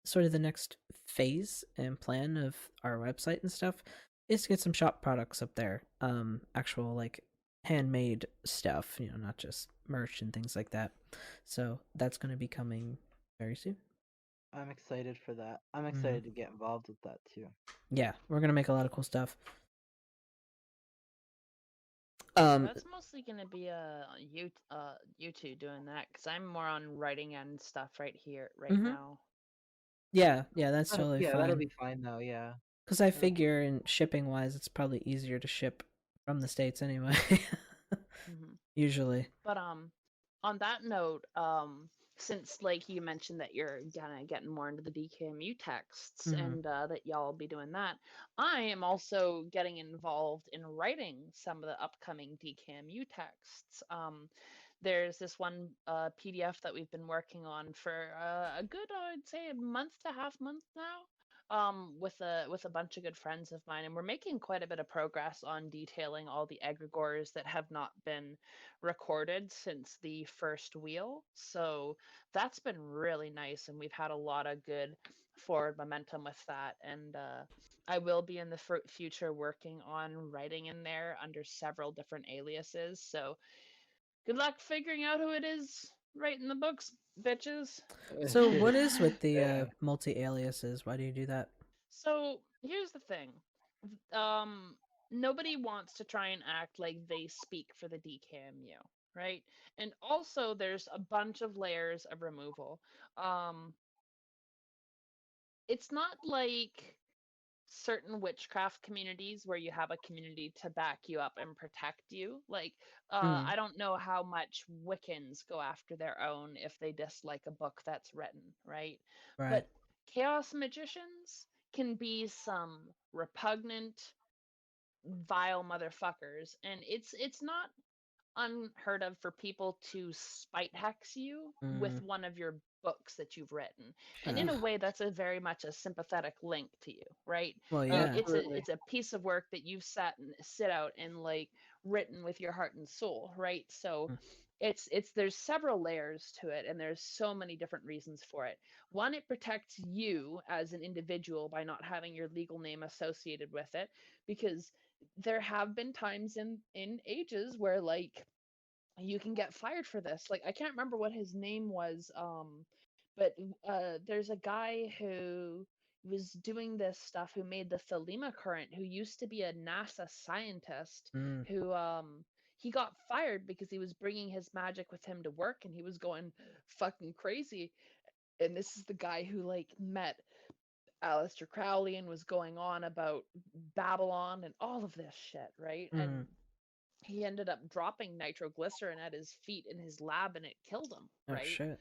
Speaker 1: sort of the next phase and plan of our website and stuff is to get some shop products up there, actual like handmade stuff, not just merch and things like that. So that's going to be coming very soon.
Speaker 3: I'm excited for that. I'm excited to get involved with that too.
Speaker 1: Yeah, we're gonna make a lot of cool stuff.
Speaker 2: That's mostly gonna be you two doing that because I'm more on writing and stuff right now.
Speaker 1: Yeah, that's totally
Speaker 3: yeah,
Speaker 1: fine.
Speaker 3: that'll be fine though. Yeah,
Speaker 1: because I figure in shipping wise, it's probably easier to ship from the States anyway. Usually.
Speaker 2: But on that note, since like you mentioned that you're kind of getting more into the DKMU texts and that y'all will be doing that, I am also getting involved in writing some of the upcoming DKMU texts. There's this one PDF that we've been working on for a good, I'd say, a month to half month now. With a bunch of good friends of mine, and we're making quite a bit of progress on detailing all the egregores that have not been recorded since the first wheel. So that's been really nice, and we've had a lot of good forward momentum with that. And I will be in the future working on writing in there under several different aliases. So good luck figuring out who it is writing the books, bitches.
Speaker 1: So what is with the multi-aliases? Why do you do that?
Speaker 2: So here's the thing. Nobody wants to try and act like they speak for the DKMU, right? And also there's a bunch of layers of removal. It's not like certain witchcraft communities where you have a community to back you up and protect you. Like, I don't know how much Wiccans go after their own if they dislike a book that's written, right? But chaos magicians can be some repugnant, vile motherfuckers, and it's not unheard of for people to spite hex you with
Speaker 1: Mm.
Speaker 2: one of your books that you've written, and in a
Speaker 1: Ugh.
Speaker 2: way that's a very much a sympathetic link to you, right?
Speaker 1: Well,
Speaker 2: Like
Speaker 1: yeah.
Speaker 3: Absolutely.
Speaker 2: it's a piece of work that you've sat and sit out and like written with your heart and soul, right? So
Speaker 1: Mm.
Speaker 2: it's there's several layers to it, and there's so many different reasons for it. One, it protects you as an individual by not having your legal name associated with it, because there have been times in ages where like you can get fired for this. Like I can't remember what his name was, but there's a guy who was doing this stuff who made the Thelema current, who used to be a NASA scientist,
Speaker 1: Mm.
Speaker 2: who he got fired because he was bringing his magic with him to work and he was going fucking crazy. And this is the guy who like met Aleister Crowley and was going on about Babylon and all of this shit, right? And
Speaker 1: Mm.
Speaker 2: he ended up dropping nitroglycerin at his feet in his lab and it killed him,
Speaker 1: Oh
Speaker 2: right?
Speaker 1: shit.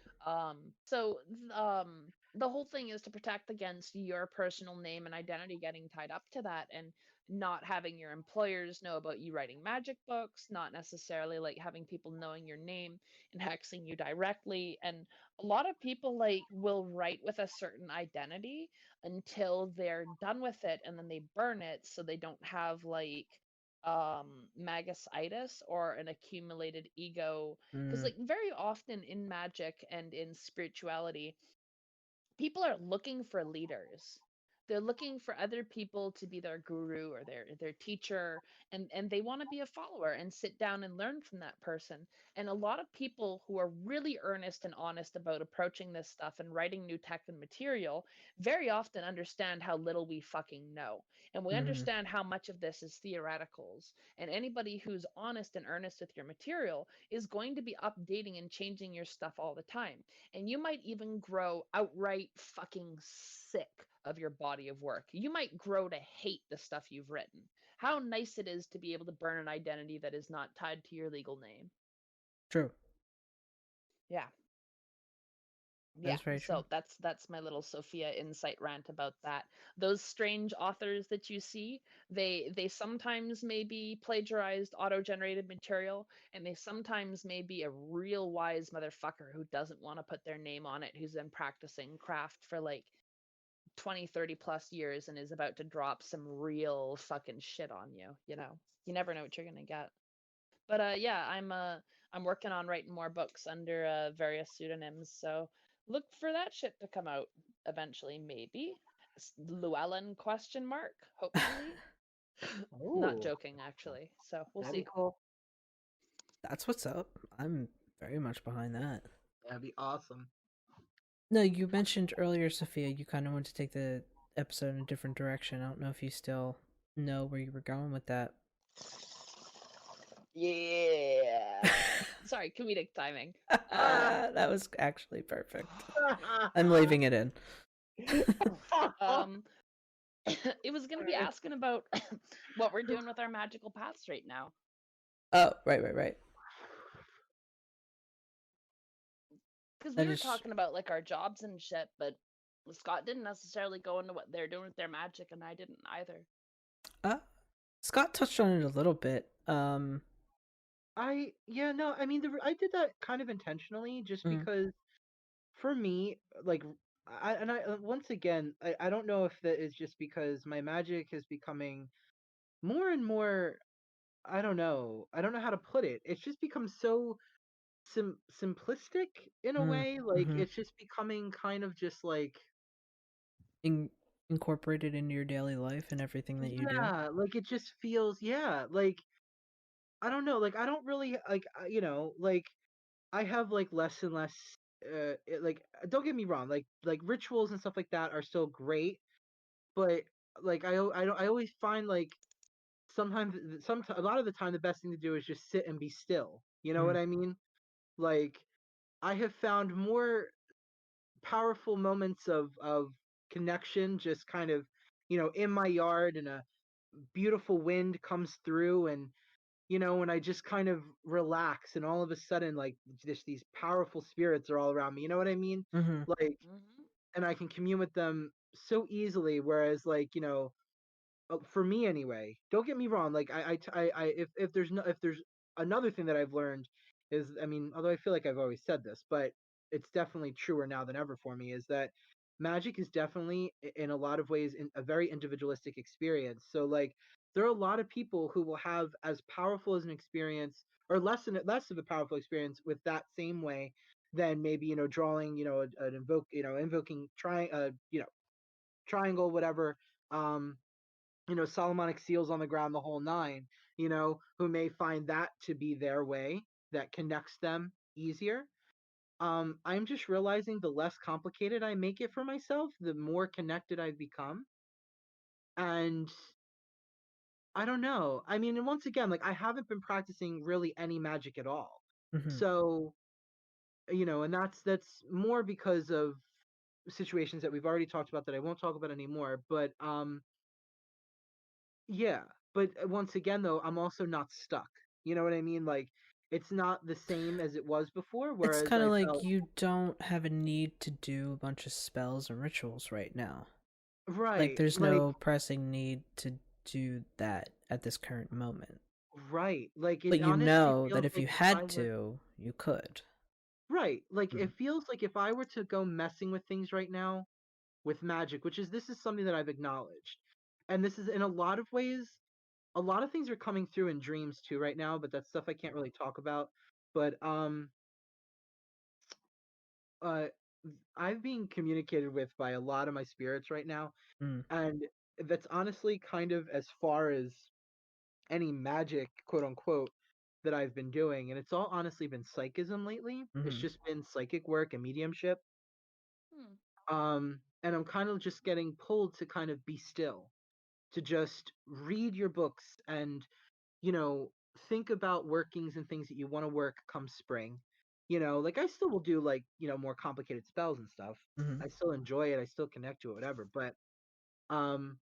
Speaker 2: The whole thing is to protect against your personal name and identity getting tied up to that, and not having your employers know about you writing magic books, not necessarily like having people knowing your name and hexing you directly. And a lot of people like will write with a certain identity until they're done with it, and then they burn it so they don't have like magasitis or an accumulated ego, because
Speaker 1: Mm.
Speaker 2: like very often in magic and in spirituality, people are looking for leaders. They're looking for other people to be their guru or their teacher, and they want to be a follower and sit down and learn from that person. And a lot of people who are really earnest and honest about approaching this stuff and writing new tech and material very often understand how little we fucking know. And we
Speaker 1: Mm.
Speaker 2: understand how much of this is theoreticals. And anybody who's honest and earnest with your material is going to be updating and changing your stuff all the time, and you might even grow outright fucking sick of your body of work. You might grow to hate the stuff you've written. How nice it is to be able to burn an identity that is not tied to your legal name.
Speaker 1: True.
Speaker 2: Yeah.
Speaker 1: That
Speaker 2: Yeah,
Speaker 1: is very true.
Speaker 2: so that's my little Sophia insight rant about that. Those strange authors that you see, they sometimes may be plagiarized auto-generated material, and they sometimes may be a real wise motherfucker who doesn't want to put their name on it, who's been practicing craft for like 20, 30 plus years and is about to drop some real fucking shit on you, you know. You never know what you're going to get. But yeah, I'm working on writing more books under various pseudonyms, so look for that shit to come out eventually, maybe. Llewellyn question mark, hopefully. Not
Speaker 3: Oh,
Speaker 2: joking, actually. So we'll
Speaker 3: that'd be
Speaker 2: see.
Speaker 3: cool.
Speaker 1: That's what's up. I'm very much behind that.
Speaker 3: That'd be awesome.
Speaker 1: No, you mentioned earlier, Sophia, you kind of want to take the episode in a different direction. I don't know if you still know where you were going with that.
Speaker 2: Yeah. Sorry, comedic timing.
Speaker 1: That was actually perfect. I'm leaving it in.
Speaker 2: Um, it was gonna be asking about what we're doing with our magical paths right now.
Speaker 1: Oh, right.
Speaker 2: Because we
Speaker 1: That
Speaker 2: were
Speaker 1: is.
Speaker 2: talking about like our jobs and shit, but Scott didn't necessarily go into what they're doing with their magic, and I didn't either.
Speaker 1: Uh, Scott touched on it a little bit.
Speaker 3: Yeah, no, I mean I did that kind of intentionally just
Speaker 1: Mm,
Speaker 3: because for me, like I once again, I don't know if that is just because my magic is becoming more and more, I don't know. I don't know how to put it. It's just become so simplistic in a
Speaker 1: mm,
Speaker 3: way. Like
Speaker 1: mm-hmm.
Speaker 3: it's just becoming kind of just like
Speaker 1: In- Incorporated into your daily life and everything that you do.
Speaker 3: yeah, like it just feels yeah, like I don't know, like I don't really like like I have like less and less like don't get me wrong, like rituals and stuff like that are still great, but like I always find like sometimes a lot of the time the best thing to do is just sit and be still. You know what
Speaker 1: Mm,
Speaker 3: I mean? Like I have found more powerful moments of connection just kind of in my yard and a beautiful wind comes through and when I just kind of relax and all of a sudden like just these powerful spirits are all around me. You know what I mean?
Speaker 1: mm-hmm.
Speaker 3: Like
Speaker 2: Mm-hmm.
Speaker 3: and I can commune with them so easily. Whereas, like, for me anyway, don't get me wrong. Like, if there's another thing that I've learned is, I mean, although I feel like I've always said this, but it's definitely truer now than ever for me, is that magic is definitely in a lot of ways a very individualistic experience. So, like, there are a lot of people who will have as powerful as an experience, or less of a powerful experience with that same way than maybe, drawing, an invoking triangle, whatever. um Solomonic seals on the ground, the whole nine, who may find that to be their way that connects them easier. I'm just realizing the less complicated I make it for myself, the more connected I've become. And I don't know. I mean, and once again, like, I haven't been practicing really any magic at all.
Speaker 1: Mm-hmm.
Speaker 3: So, and that's more because of situations that we've already talked about that I won't talk about anymore. But yeah, but once again, though, I'm also not stuck. You know what I mean? Like, it's not the same as it was before,
Speaker 1: It's
Speaker 3: whereas
Speaker 1: kind
Speaker 3: I
Speaker 1: of like
Speaker 3: felt
Speaker 1: you don't have a need to do a bunch of spells and rituals right now. Like,
Speaker 3: right,
Speaker 1: there's no pressing need to do that at this current moment.
Speaker 3: like
Speaker 1: But
Speaker 3: it
Speaker 1: you
Speaker 3: honestly
Speaker 1: know that
Speaker 3: feels
Speaker 1: if you
Speaker 3: like if I
Speaker 1: had
Speaker 3: were
Speaker 1: to, you could.
Speaker 3: right, like
Speaker 1: Mm.
Speaker 3: it feels like if I were to go messing with things right now with magic, which is this is something that I've acknowledged, and this is in a lot of ways, a lot of things are coming through in dreams too right now, but that's stuff I can't really talk about. But uh I've been communicated with by a lot of my spirits right now,
Speaker 1: Mm.
Speaker 3: and that's honestly kind of as far as any magic, quote unquote, that I've been doing. And it's all honestly been psychism lately. It's
Speaker 1: Mm-hmm.
Speaker 3: just been psychic work and mediumship.
Speaker 2: Hmm.
Speaker 3: And I'm kind of just getting pulled to kind of be still, to just read your books and, you know, think about workings and things that you want to work come spring. Like, I still will do, like, more complicated spells and stuff.
Speaker 1: Mm-hmm.
Speaker 3: I still enjoy it. I still connect to it, whatever. But um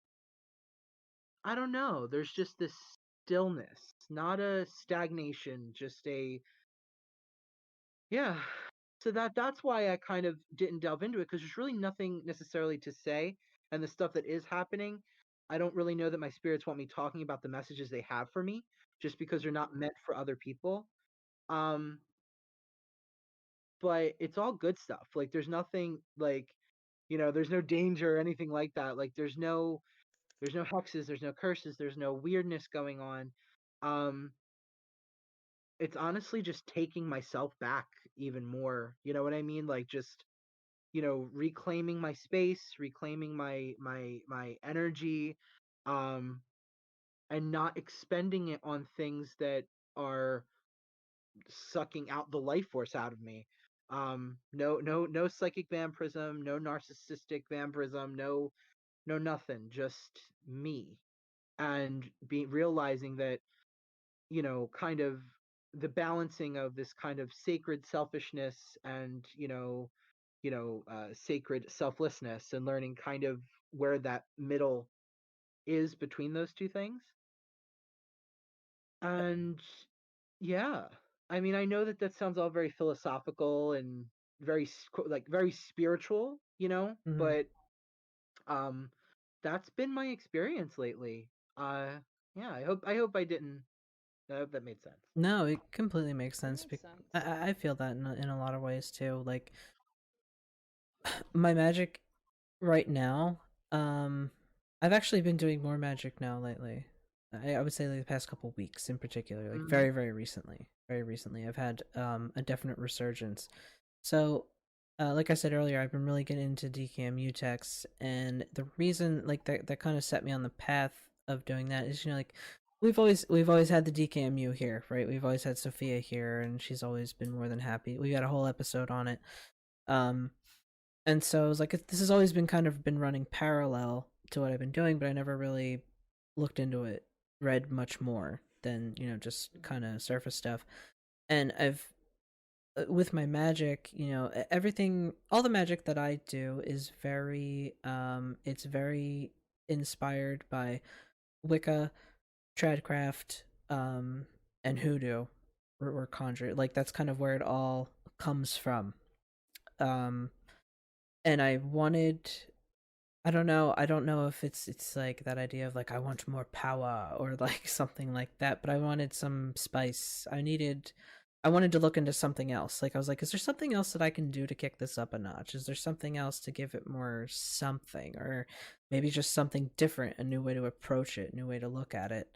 Speaker 3: I don't know. There's just this stillness, not a stagnation, just a yeah. So that's why I kind of didn't delve into it, because there's really nothing necessarily to say, and the stuff that is happening, I don't really know that my spirits want me talking about the messages they have for me, just because they're not meant for other people. Um, but it's all good stuff. Like, there's nothing like, there's no danger or anything like that. Like, there's no hexes, there's no curses, there's no weirdness going on. Um, it's honestly just taking myself back even more. You know what I mean? Like, just, reclaiming my space, reclaiming my energy, um, and not expending it on things that are sucking out the life force out of me. No psychic vampirism, no narcissistic vampirism, no nothing, just me. And realizing that, kind of the balancing of this kind of sacred selfishness and, sacred selflessness, and learning kind of where that middle is between those two things. And yeah, I mean, I know that that sounds all very philosophical and very like very spiritual,
Speaker 1: Mm-hmm.
Speaker 3: but um that's been my experience lately. Yeah, I hope I hope that made sense.
Speaker 1: No, it completely makes
Speaker 2: That
Speaker 1: sense.
Speaker 2: makes sense.
Speaker 1: I feel that in a lot of ways too. Like, my magic right now, um, I've actually been doing more magic now lately. I would say like the past couple weeks in particular, like
Speaker 3: Mhm.
Speaker 1: very recently. Very recently, I've had a definite resurgence. So, like I said earlier, I've been really getting into DKMU texts, and the reason like that kind of set me on the path of doing that is, like, we've always had the DKMU here, right? We've always had Sophia here, and she's always been more than happy. We got a whole episode on it. Um, and so I was like, this has always been kind of been running parallel to what I've been doing, but I never really looked into it, read much more than, just kind of surface stuff. And I've with my magic, everything, all the magic that I do is very it's very inspired by Wicca, Tradcraft, and Hoodoo, or Conjure. Like, that's kind of where it all comes from. Um and I don't know if it's like that idea of like I want more power or like something like that, but I wanted some spice. I wanted to look into something else. Like I was like, is there something else that I can do to kick this up a notch? Is there something else to give it more something, or maybe just something different, a new way to approach it, a new way to look at it?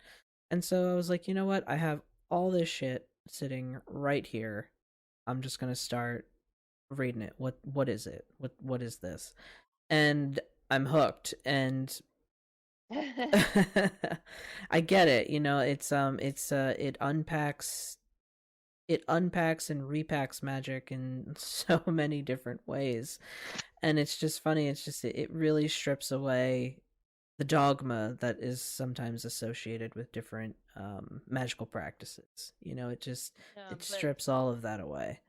Speaker 1: And so I was like, you know what? I have all this shit sitting right here. I'm just gonna start reading it. What is it? What is this? And I'm hooked. And I get it. You know, it unpacks and repacks magic in so many different ways. And it's just funny. It's just it really strips away the dogma that is sometimes associated with different magical practices. You know,
Speaker 2: Yeah,
Speaker 1: it strips all of that away.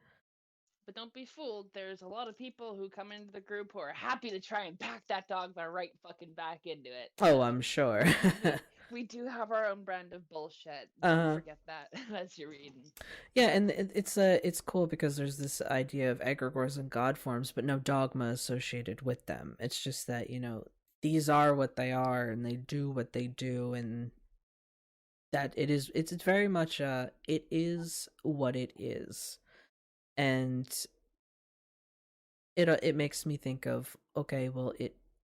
Speaker 2: but don't be fooled. There's a lot of people who come into the group who are happy to try and pack that dogma right fucking back into it.
Speaker 1: Oh,
Speaker 2: So
Speaker 1: I'm sure.
Speaker 2: we do have our own brand of bullshit. Don't
Speaker 1: Uh,
Speaker 2: forget that as you're reading.
Speaker 1: yeah, and it's cool because there's this idea of egregores and god forms, but no dogma associated with them. It's just that, you know, these are what they are and they do what they do, and that it's very much it is what it is. And it makes me think of, okay, well,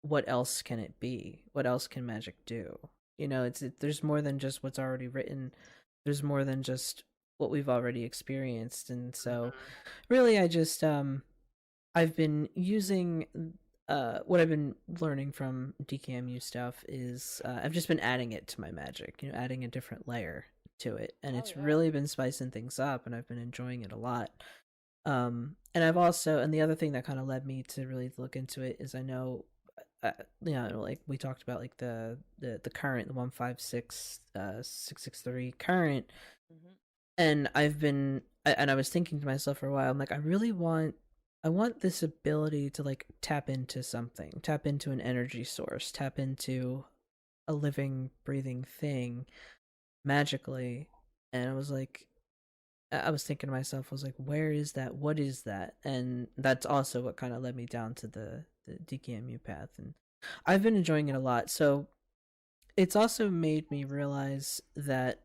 Speaker 1: what else can it be? What else can magic do? You know, there's more than just what's already written. There's more than just what we've already experienced. And so really I just I've been using what I've been learning from DKMU stuff is I've just been adding it to my magic, you know, adding a different layer to it, and it's really been spicing things up, and I've been enjoying it a lot. And I've also, and the other thing that kind of led me to really look into it is I know, you know, like we talked about, like the current, the 156 663 current, and and I was thinking to myself for a while, I'm like, I want this ability to like tap into something, tap into an energy source, tap into a living, breathing thing magically. And I was thinking to myself, I was like, where is that? What is that? And that's also what kind of led me down to the DKMU path. And I've been enjoying it a lot. So it's also made me realize that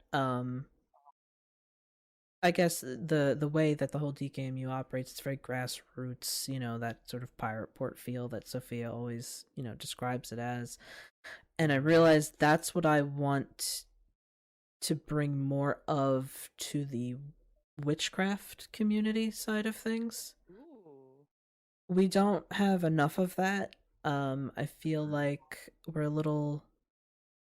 Speaker 1: I guess the way that the whole DKMU operates, it's very grassroots, you know, that sort of pirate port feel that Sophia always, you know, describes it as. And I realized that's what I want to bring more of to the witchcraft community side of things.
Speaker 2: Ooh.
Speaker 1: We don't have enough of that. I feel like we're a little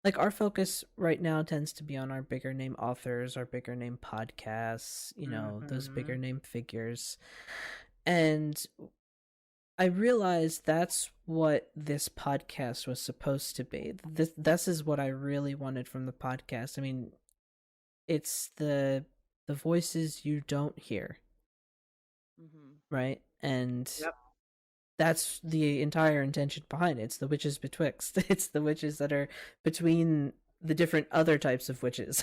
Speaker 1: like our focus right now tends to be on our bigger name authors, our bigger name podcasts, you know, those bigger name figures. And I realized that's what this podcast was supposed to be. This is what I really wanted from the podcast. I mean, it's the voices you don't hear, right? And that's the entire intention behind it. It's the witches betwixt. It's the witches that are between the different other types of witches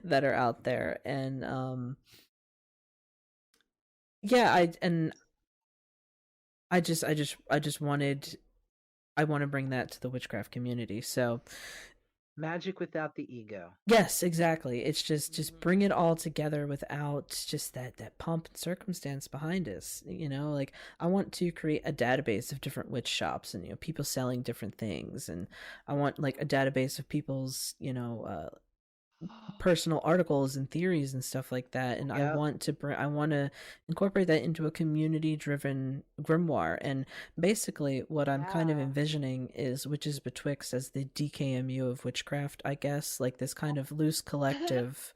Speaker 1: that are out there. And yeah, I just wanted, I want to bring that to the witchcraft community. So
Speaker 3: magic without the ego.
Speaker 1: yes, exactly. It's just bring it all together without just that pomp and circumstance behind us. You know, like I want to create a database of different witch shops and, you know, people selling different things, and I want like a database of people's, you know, personal articles and theories and stuff like that. And I want to incorporate that into a community driven grimoire. And basically what I'm kind of envisioning is Witches Betwixt as the DKMU of witchcraft, I guess, like this kind of loose collective,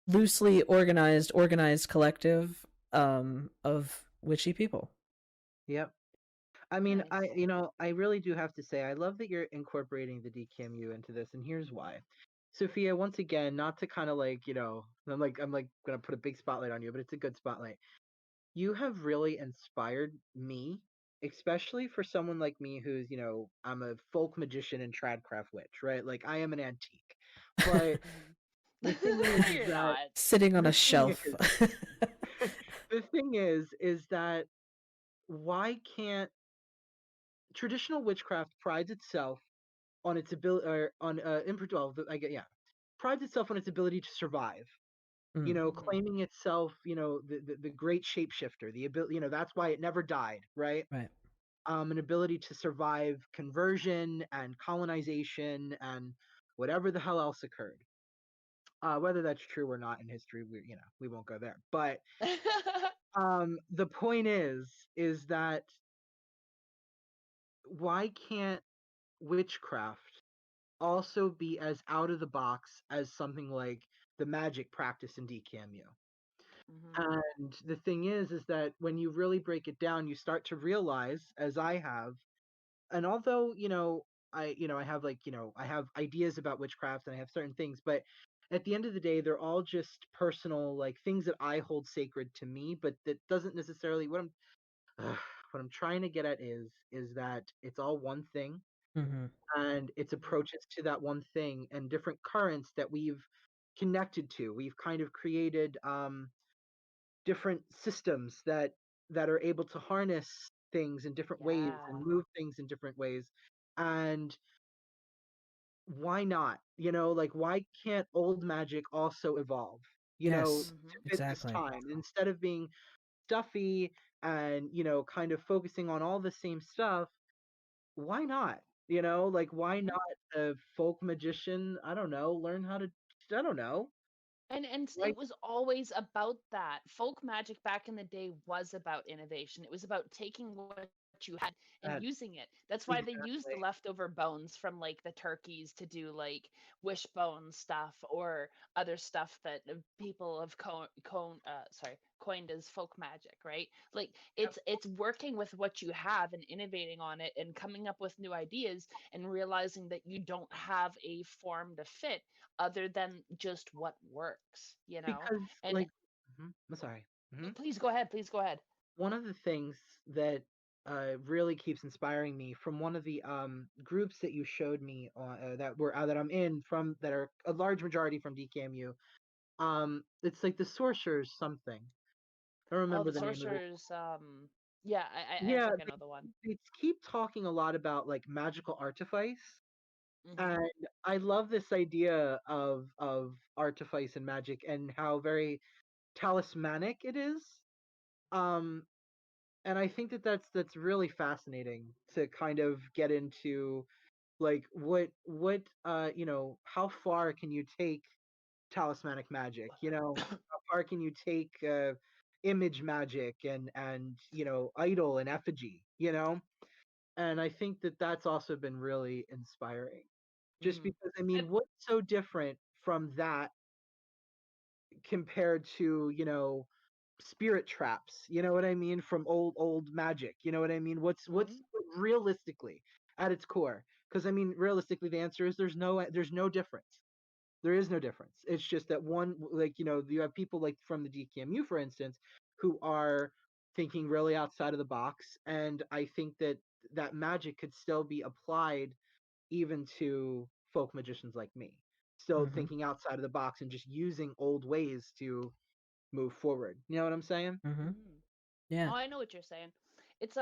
Speaker 1: loosely organized collective of witchy people.
Speaker 3: Yep. I mean, I really do have to say, I love that you're incorporating the DKMU into this, and here's why. Sophia, once again, not to kind of like, you know, I'm like gonna put a big spotlight on you, but it's a good spotlight. You have really inspired me, especially for someone like me who's, you know, I'm a folk magician and tradcraft witch, right? Like I am an antique. But the thing is that
Speaker 1: sitting on a shelf.
Speaker 3: The thing is that why can't traditional witchcraft prides itself on its ability, or on well, I get, yeah, prides itself on its ability to survive. You
Speaker 1: Mm.
Speaker 3: know,
Speaker 2: Mhm.
Speaker 3: claiming itself, you know, the great shapeshifter, the ability, you know, that's why it never died, right?
Speaker 1: Right.
Speaker 3: An ability to survive conversion and colonization and whatever the hell else occurred. Whether that's true or not in history, we won't go there. But the point is that why can't witchcraft also be as out of the box as something like the magic practice in DKMU?
Speaker 2: Mhm.
Speaker 3: And the thing is that when you really break it down, you start to realize, as I have, and although, I have, like, I have ideas about witchcraft and I have certain things, but at the end of the day, they're all just personal, like, things that I hold sacred to me, but that doesn't necessarily, what I'm trying to get at is that it's all one thing,
Speaker 1: Mm-hmm.
Speaker 3: and it's
Speaker 2: Mhm.
Speaker 3: approaches to that one thing and different currents that we've connected to. We've kind of created different systems that are able to harness things in different ways and
Speaker 2: Yeah.
Speaker 3: move things in different ways. And why not? Like, why can't old magic also evolve,
Speaker 1: Yes.
Speaker 3: to
Speaker 2: Mhm.
Speaker 3: fit this
Speaker 1: Exactly.
Speaker 3: time, instead of being stuffy and, kind of focusing on all the same stuff? Why not? Like, why
Speaker 2: Mhm.
Speaker 3: not a folk magician, I don't know, learn how to, I don't know,
Speaker 2: And
Speaker 3: like
Speaker 2: it was always about that. Folk magic back in the day was about innovation. It was about taking what you had and
Speaker 3: that
Speaker 2: using it. That's why they used the
Speaker 3: exactly.
Speaker 2: leftover bones from like the turkeys to do like wishbone stuff or other stuff that people have coined as folk magic, right? Like
Speaker 3: Yep.
Speaker 2: it's working with what you have and innovating on it and coming up with new ideas and realizing that you don't have a form to fit other than just what works, you know?
Speaker 3: Because,
Speaker 2: And
Speaker 3: like, I'm sorry.
Speaker 2: no,
Speaker 3: hmm
Speaker 2: please go ahead, please go ahead.
Speaker 3: One of the things that really keeps inspiring me from one of the groups that you showed me on, that I'm in, from that are a large majority from DKMU. It's like the sorcerers something. I don't
Speaker 2: Oh,
Speaker 3: remember
Speaker 2: the
Speaker 3: the name of it.
Speaker 2: sorcerers, yeah, I
Speaker 3: Yeah,
Speaker 2: think I know the one.
Speaker 3: they keep talking a lot about, like, magical artifice,
Speaker 2: Mhm.
Speaker 3: and I love this idea of artifice and magic and how very talismanic it is. Um, and I think that that's really fascinating to kind of get into, like, how far can you take talismanic magic? How far can you take image magic and idol and effigy? And I think that that's also been really inspiring. Just
Speaker 2: Mhm.
Speaker 3: because, I
Speaker 2: And
Speaker 3: mean, what's so different from that compared to, spirit traps, you know what I mean, from old magic, you know what I mean? What's
Speaker 2: mhm.
Speaker 3: realistically at its core? Because, I mean, realistically, the answer is there's no difference. There is no difference. It's just that one, like, you have people like from the DKMU, for instance, who are thinking really outside of the box, and I think that that magic could still be applied even to folk magicians like me, still
Speaker 1: Mm-hmm.
Speaker 3: thinking outside of the box and just using old ways to move forward. You know what I'm saying?
Speaker 1: Mm-hmm.
Speaker 2: Mhm.
Speaker 1: Yeah.
Speaker 2: Oh, I know what you're saying. It's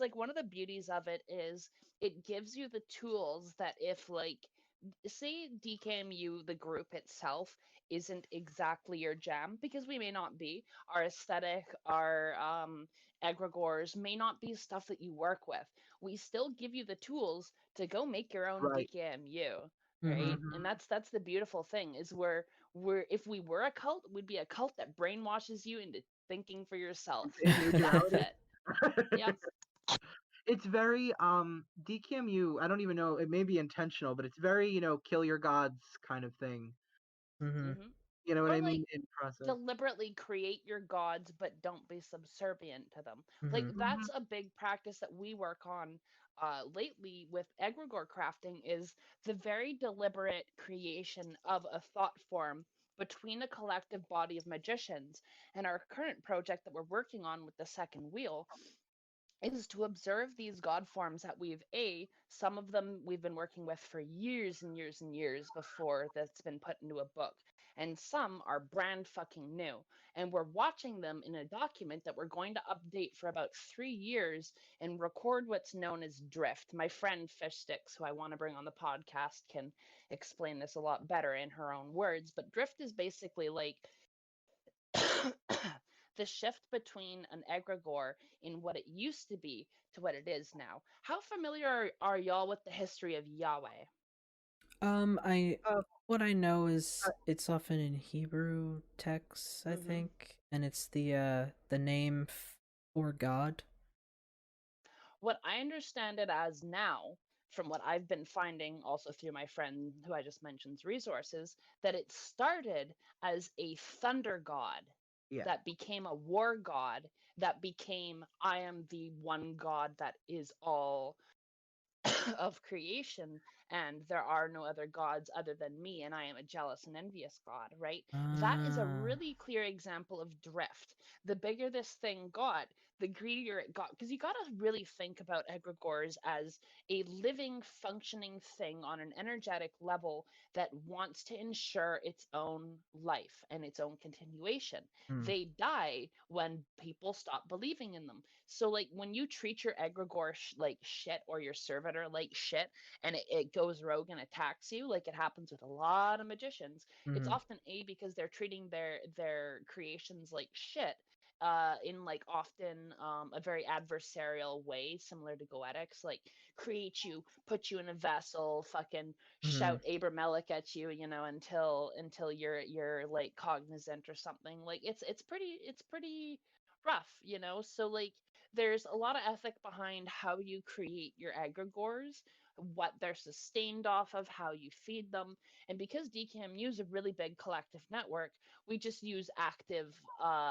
Speaker 2: like one of the beauties of it is it gives you the tools that if like say DKMU the group itself isn't exactly your jam because we may not be our aesthetic, our egregores may not be stuff that you work with. We still give you the tools to go make your own
Speaker 3: Right.
Speaker 2: DKMU,
Speaker 1: Mm-hmm.
Speaker 2: right? And
Speaker 3: hmm
Speaker 2: that's the beautiful thing is we're if we were a cult, we'd be a cult that brainwashes you into thinking for yourself. That's
Speaker 3: Individuality.
Speaker 2: it. Yep.
Speaker 3: It's very DKMU. I don't even know. It may be intentional, but it's very, kill your gods kind of thing.
Speaker 1: Mm-hmm.
Speaker 2: Hmm.
Speaker 3: You know what
Speaker 2: Or
Speaker 3: I
Speaker 2: like
Speaker 3: mean? In process.
Speaker 2: deliberately create your gods, but don't be subservient to them. Like
Speaker 1: Mm-hmm.
Speaker 3: hmm
Speaker 2: that's a big practice that we work on lately with egregore crafting is the very deliberate creation of a thought form between a collective body of magicians and our current project that we're working on with the second wheel is to observe these god forms that some of them we've been working with for years and years and years before that's been put into a book, and some are brand fucking new. And we're watching them in a document that we're going to update for about 3 years and record what's known as drift. My friend Fish Sticks, who I want to bring on the podcast, can explain this a lot better in her own words. But drift is basically like the shift between an egregore in what it used to be to what it is now. How familiar are y'all with the history of Yahweh?
Speaker 1: I
Speaker 3: Uh,
Speaker 1: what I know is it's often in Hebrew texts, I
Speaker 2: Hmm.
Speaker 1: think, and it's the name for God.
Speaker 2: What I understand it as now, from what I've been finding also through my friend who I just mentioned's resources, that it started as a thunder god
Speaker 3: yeah.
Speaker 2: that became a war god that became I am the one god that is all of creation, and there are no other gods other than me, and I am a jealous and envious god, right? That is a
Speaker 1: Ah.
Speaker 2: really clear example of drift. The bigger this thing got, the greedier it got, because you got to really think about egregores as a living, functioning thing on an energetic level that wants to ensure its own life and its own continuation.
Speaker 1: Hmm.
Speaker 2: They die when people stop believing in them. So, like, when you treat your egregore like shit, or your servitor like shit, and it goes rogue and attacks you, like it happens with a lot of magicians, it's
Speaker 1: Hmm.
Speaker 2: often because they're treating their creations like shit, in like often a very adversarial way, similar to goetics, like create you, put you in a vessel, fucking
Speaker 1: Hmm.
Speaker 2: shout Abramelech at you, until you're like cognizant or something. Like it's pretty rough, so like there's a lot of ethic behind how you create your egregores, what they're sustained off of, how you feed them. And because DKMU is a really big collective network, we just use active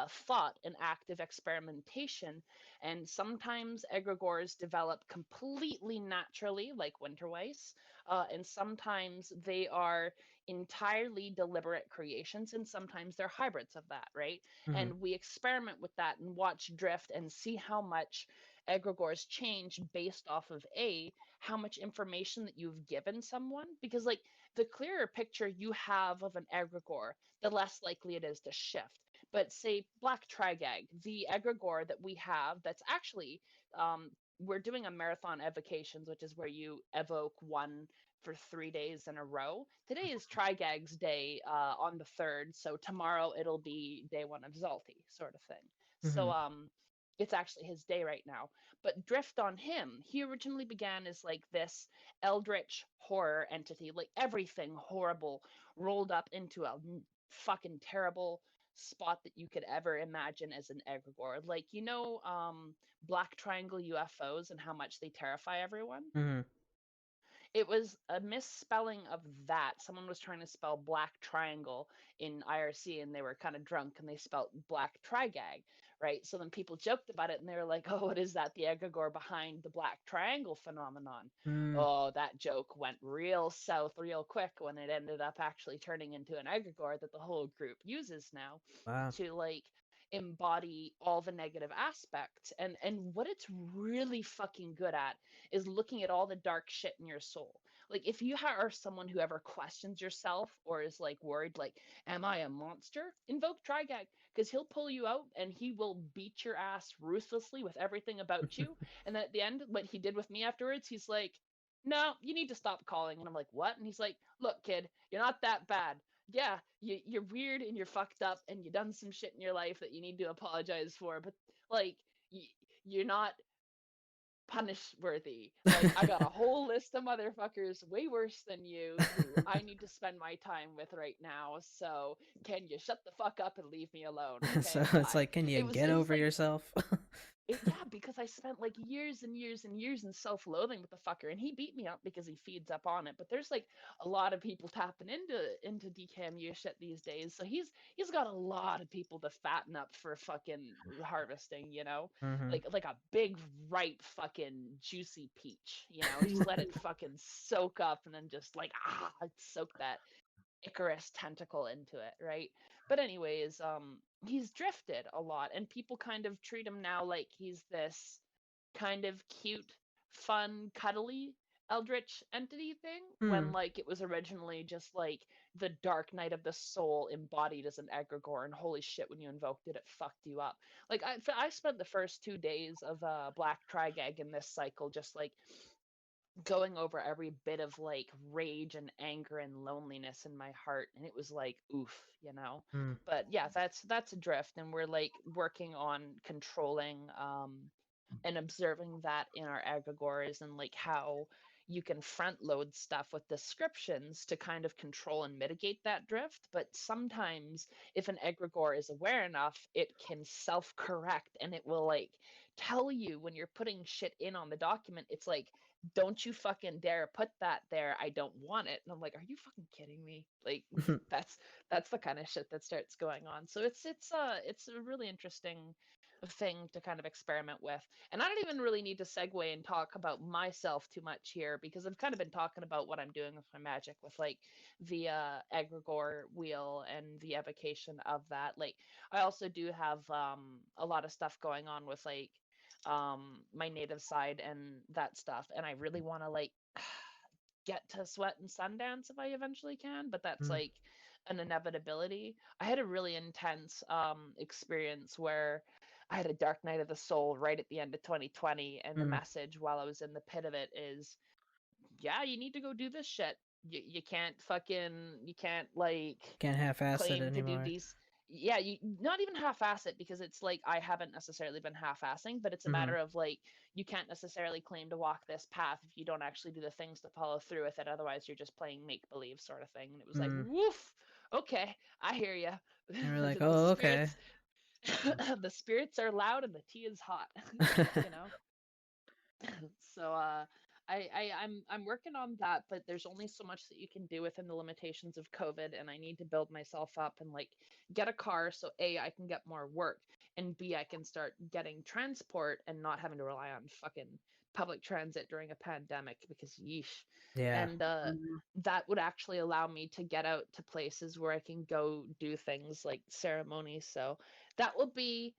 Speaker 2: thought and active experimentation. And sometimes egregores develop completely naturally, like Winterweiss, and sometimes they are entirely deliberate creations, and sometimes they're hybrids of that, right?
Speaker 1: Hmm.
Speaker 2: And we experiment with that and watch drift and see how much egregores change based off of how much information that you've given someone, because like the clearer picture you have of an egregore, the less likely it is to shift. But say Black Trigag, the egregore that we have, that's actually we're doing a marathon evocations, which is where you evoke one for 3 days in a row. Today is Trigag's day, on the 3rd, so tomorrow it'll be day one of Zalti, sort of thing. So
Speaker 1: Hmm.
Speaker 2: it's actually his day right now. But drift on him, he originally began as like this eldritch horror entity, like everything horrible rolled up into a fucking terrible spot that you could ever imagine as an egregore. Like Black Triangle UFOs and how much they terrify everyone.
Speaker 1: Hmm.
Speaker 2: It was a misspelling of that. Someone was trying to spell Black Triangle in IRC, and they were kind of drunk and they spelled Black Trigag, right? So then people joked about it and they were like, oh, what is that? The egregore behind the Black Triangle phenomenon.
Speaker 1: Hmm.
Speaker 2: Oh, that joke went real south real quick when it ended up actually turning into an egregore that the whole group uses now
Speaker 1: Wow.
Speaker 2: to like embody all the negative aspects. And what it's really fucking good at is looking at all the dark shit in your soul. Like if you are someone who ever questions yourself or is like worried, like, am I a monster? Invoke Trigag, because he'll pull you out and he will beat your ass ruthlessly with everything about you. And then at the end, what he did with me afterwards, he's like, no, you need to stop calling. And I'm like, what? And he's like, look, kid, you're not that bad. Yeah, you're weird and you're fucked up and you done some shit in your life that you need to apologize for, but like you're not punish worthy. Like I got a whole list of motherfuckers way worse than you who I need to spend my time with right now. So can you shut the fuck up and leave me alone?
Speaker 1: So
Speaker 2: Okay,
Speaker 1: it's
Speaker 2: bye.
Speaker 1: like, can you
Speaker 2: It was
Speaker 1: get
Speaker 2: it was
Speaker 1: over
Speaker 2: like
Speaker 1: yourself?
Speaker 2: yeah, because I spent like years and years and years in self-loathing with the fucker, and he beat me up because he feeds up on it. But there's like a lot of people tapping into DKMU shit these days, so he's got a lot of people to fatten up for fucking harvesting,
Speaker 1: Hmm.
Speaker 2: like a big ripe fucking juicy peach, just let it fucking soak up and then just like soak that Icarus tentacle into it, right? But anyways, he's drifted a lot, and people kind of treat him now like he's this kind of cute, fun, cuddly eldritch entity thing
Speaker 1: Hmm.
Speaker 2: when like it was originally just like the dark night of the soul embodied as an egregore, and holy shit, when you invoked it, it fucked you up. Like I spent the first 2 days of Black Trigag in this cycle just like going over every bit of like rage and anger and loneliness in my heart, and it was like oof, you know.
Speaker 1: Hmm.
Speaker 2: But yeah, that's Adrift, and we're like working on controlling and observing that in our egregores, and like how you can front load stuff with descriptions to kind of control and mitigate that drift. But sometimes if an egregore is aware enough, it can self correct, and it will like tell you when you're putting shit in on the document. It's like, don't you fucking dare put that there, I don't want it. And I'm like, are you fucking kidding me? Like that's the kind of shit that starts going on. So it's a really interesting thing to kind of experiment with. And I don't even really need to segue and talk about myself too much here, because I've kind of been talking about what I'm doing with my magic with like the egregore wheel and the evocation of that. Like I also do have a lot of stuff going on with like my native side and that stuff, and I really want to like get to Sweat and Sundance if I eventually can, but that's
Speaker 1: Hmm.
Speaker 2: like an inevitability. I had a really intense experience where I had a dark night of the soul right at the end of 2020, and the
Speaker 1: Hmm.
Speaker 2: message while I was in the pit of it is, yeah, you need to go do this shit. You can't fucking, you can't like
Speaker 1: Can't half-ass it
Speaker 2: claim to do
Speaker 1: anymore.
Speaker 2: these. Yeah, you not even half-ass it, because it's like I haven't necessarily been half-assing, but it's a
Speaker 1: Hmm.
Speaker 2: matter of like you can't necessarily claim to walk this path if you don't actually do the things to follow through with it. Otherwise, you're just playing make believe sort of thing. And it was like,
Speaker 1: Hmm.
Speaker 2: woof. Okay, I hear you.
Speaker 1: And we're like,
Speaker 2: The
Speaker 1: oh, okay.
Speaker 2: spirits, the spirits are loud and the tea is hot. You know. So I'm working on that, but there's only so much that you can do within the limitations of COVID, and I need to build myself up and like get a car so A, I can get more work, and B, I can start getting transport and not having to rely on fucking public transit during a pandemic, because yeesh.
Speaker 1: Yeah.
Speaker 2: And
Speaker 3: Mhm.
Speaker 2: that would actually allow me to get out to places where I can go do things like ceremonies. So that will be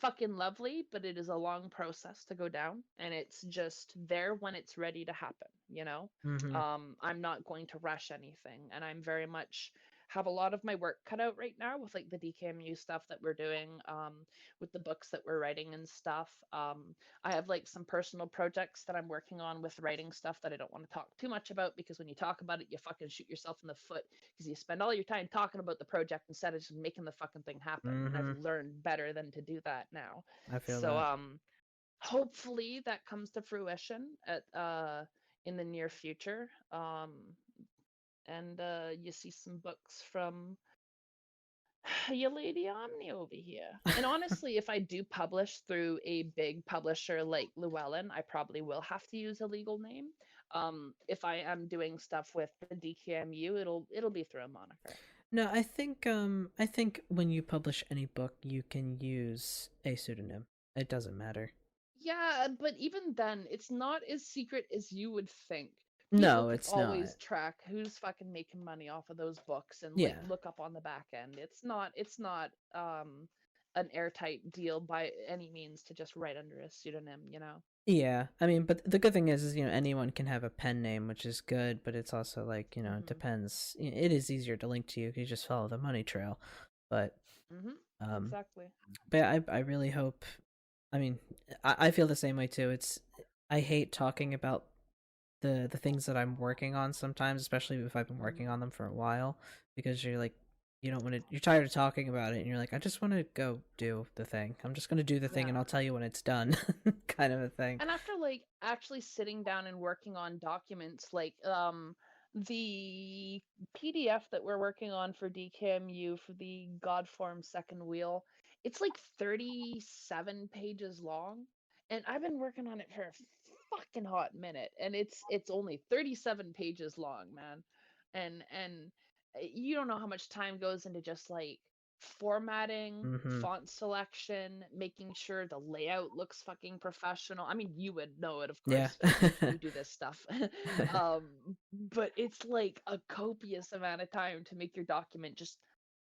Speaker 2: fucking lovely, but it is a long process to go down, and it's just there when it's ready to happen, you know?
Speaker 1: Hmm.
Speaker 2: I'm not going to rush anything, and I'm very much have a lot of my work cut out right now with like the DKMU stuff that we're doing, with the books that we're writing and stuff. I have like some personal projects that I'm working on with writing stuff that I don't want to talk too much about, because when you talk about it, you fucking shoot yourself in the foot, because you spend all your time talking about the project instead of just making the fucking thing happen. And I've
Speaker 1: Hmm.
Speaker 2: learned better than to do that now.
Speaker 1: I feel
Speaker 2: So
Speaker 1: that.
Speaker 2: hopefully that comes to fruition at in the near future. And you see some books from you Lady Omni over here. And honestly, if I do publish through a big publisher like Llewellyn, I probably will have to use a legal name. If I am doing stuff with the DKMU, it'll be through a moniker.
Speaker 1: No, I think when you publish any book, you can use a pseudonym. It doesn't matter.
Speaker 2: Yeah, but even then, it's not as secret as you would think. People
Speaker 1: No,
Speaker 2: can
Speaker 1: it's not.
Speaker 2: always track who's fucking making money off of those books and like
Speaker 1: Yeah.
Speaker 2: look up on the back end. It's not an airtight deal by any means to just write under a pseudonym, you know.
Speaker 1: Yeah. I mean, but the good thing is anyone can have a pen name, which is good, but it's also like, it
Speaker 2: Mhm.
Speaker 1: depends. It is easier to link to you if you just follow the money trail. But
Speaker 2: Mhm.
Speaker 1: um
Speaker 2: Exactly.
Speaker 1: but yeah, I really hope. I mean, I feel the same way too. I hate talking about the things that I'm working on sometimes, especially if I've been working
Speaker 2: Mhm.
Speaker 1: on them for a while, because you're like, you don't want to. You're tired of talking about it, and you're like, I just want to go do the thing. I'm just gonna do the thing,
Speaker 2: Yeah.
Speaker 1: and I'll tell you when it's done, kind of a thing.
Speaker 2: And after like actually sitting down and working on documents, like the PDF that we're working on for DKMU for the Godform second wheel, it's like 37 pages long, and I've been working on it for a fucking hot minute, and it's only 37 pages long, man. And you don't know how much time goes into just like formatting,
Speaker 1: Mm-hmm.
Speaker 2: font selection, making sure the layout looks fucking professional. I mean, you would know it, of
Speaker 1: Yeah.
Speaker 2: course. You do this stuff. um, but it's like a copious amount of time to make your document just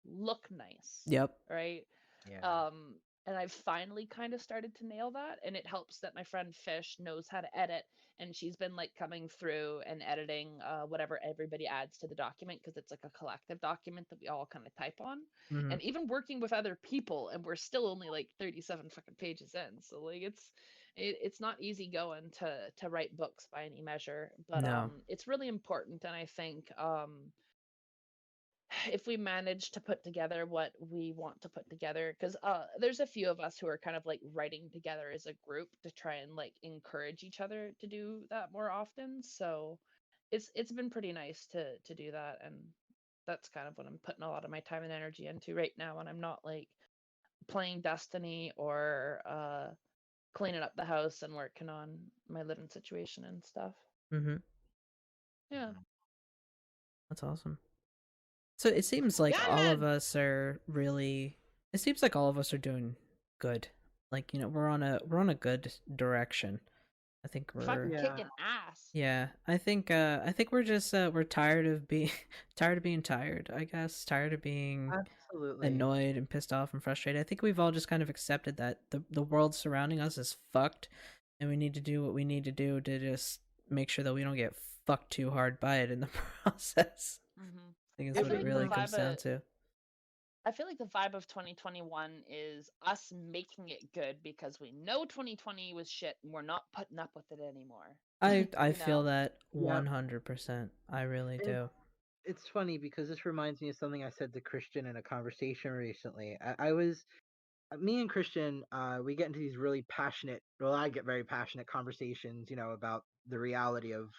Speaker 2: look nice,
Speaker 1: Yep.
Speaker 2: right?
Speaker 3: Yeah.
Speaker 2: Um, and I've finally kind of started to nail that. And it helps that my friend Fish knows how to edit, and she's been like coming through and editing whatever everybody adds to the document, because it's like a collective document that we all kind of type on.
Speaker 1: Mm-hmm.
Speaker 2: And even working with other people, and we're still only like 37 fucking pages in, so like it's not easy going to write books by any measure, but
Speaker 1: No.
Speaker 2: it's really important. And I think if we manage to put together what we want to put together, because there's a few of us who are kind of like writing together as a group to try and like encourage each other to do that more often. So it's been pretty nice to do that, and that's kind of what I'm putting a lot of my time and energy into right now, and I'm not like playing Destiny or cleaning up the house and working on my living situation and stuff.
Speaker 1: Mm-hmm.
Speaker 2: Yeah.
Speaker 1: That's awesome. So it seems like
Speaker 2: Yeah,
Speaker 1: all of
Speaker 2: man.
Speaker 1: us are really. It seems like all of us are doing good. Like, you know, we're on a good direction. I think
Speaker 2: Fucking
Speaker 1: we're.
Speaker 3: Yeah.
Speaker 2: kicking ass.
Speaker 1: Yeah, I think we're just we're tired of being tired of being tired, I guess. Tired of being
Speaker 3: Absolutely.
Speaker 1: annoyed and pissed off and frustrated. I think we've all just kind of accepted that the world surrounding us is fucked, and we need to do what we need to do to just make sure that we don't get fucked too hard by it in the process.
Speaker 2: Mm-hmm.
Speaker 1: I think
Speaker 2: I
Speaker 1: that's
Speaker 3: If
Speaker 1: what
Speaker 2: feel
Speaker 1: it
Speaker 3: it
Speaker 2: like the
Speaker 1: really
Speaker 3: were,
Speaker 1: comes
Speaker 2: vibe
Speaker 1: down
Speaker 2: of
Speaker 1: to.
Speaker 2: I feel like the vibe of 2021 is us making it good, because we know 2020 was shit and we're not putting up with it anymore.
Speaker 1: I
Speaker 2: You
Speaker 1: feel
Speaker 2: know?
Speaker 1: that
Speaker 3: yeah,
Speaker 1: 100%. I really
Speaker 3: it,
Speaker 1: do.
Speaker 3: it's funny because this reminds me of something I said to Christian in a conversation recently. I was me and Christian, we get into these really passionate. Well, I get very passionate conversations, about the reality of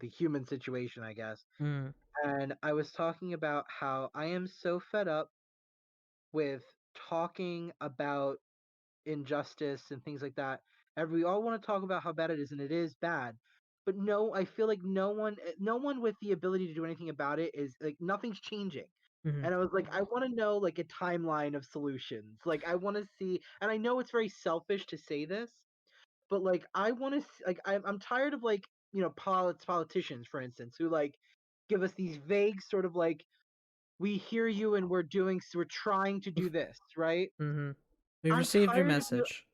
Speaker 3: the human situation, I guess.
Speaker 1: Mm,
Speaker 3: And I was talking about how I am so fed up with talking about injustice and things like that. And we all want to talk about how bad it is, and it is bad. But no, I feel like no one with the ability to do anything about it is like nothing's changing.
Speaker 1: mm-hmm,
Speaker 3: And I was like, I
Speaker 2: Mm-hmm.
Speaker 3: want to know like a timeline of solutions. Like I want to see, and I know it's very selfish to say this, but like I want to, like I'm tired of like politicians, for instance, who like give us these vague sort of like we hear you and we're trying to do this, right?
Speaker 1: mm-hmm. We
Speaker 3: I'm
Speaker 1: received your
Speaker 3: tired of you.
Speaker 1: message.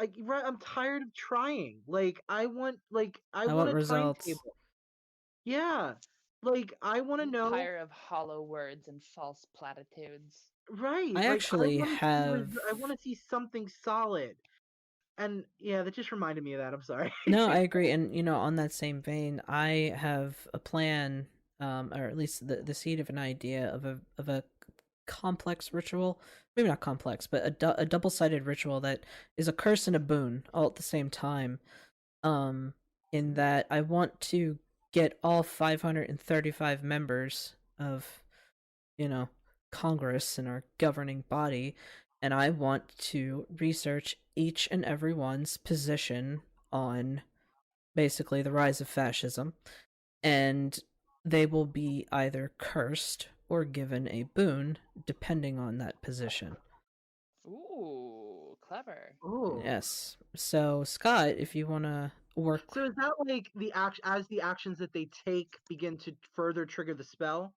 Speaker 3: Like, right, I'm tired of trying. Like I
Speaker 1: I
Speaker 3: want
Speaker 1: want
Speaker 3: a
Speaker 1: results.
Speaker 3: timetable. Yeah. Like I want to
Speaker 2: I'm
Speaker 3: know.
Speaker 2: tired of hollow words and false platitudes.
Speaker 3: Right.
Speaker 1: I
Speaker 3: Like I
Speaker 1: actually
Speaker 3: want to see
Speaker 1: have.
Speaker 3: I want to see something solid. And yeah, that just reminded me of that. I'm sorry.
Speaker 1: No, I agree. And, you know, on that same vein, I have a plan, or at least the seed of an idea of a complex ritual. Maybe not complex, but a double-sided ritual that is a curse and a boon all at the same time. Um, in that I want to get all 535 members of, you know, Congress and our governing body, and I want to research each and every one's position on basically the rise of fascism, and they will be either cursed or given a boon depending on that position.
Speaker 2: Ooh, clever.
Speaker 3: Oh.
Speaker 1: Yes. So, Scott, if you want to work.
Speaker 3: So is that like the actions that they take begin to further trigger the spell?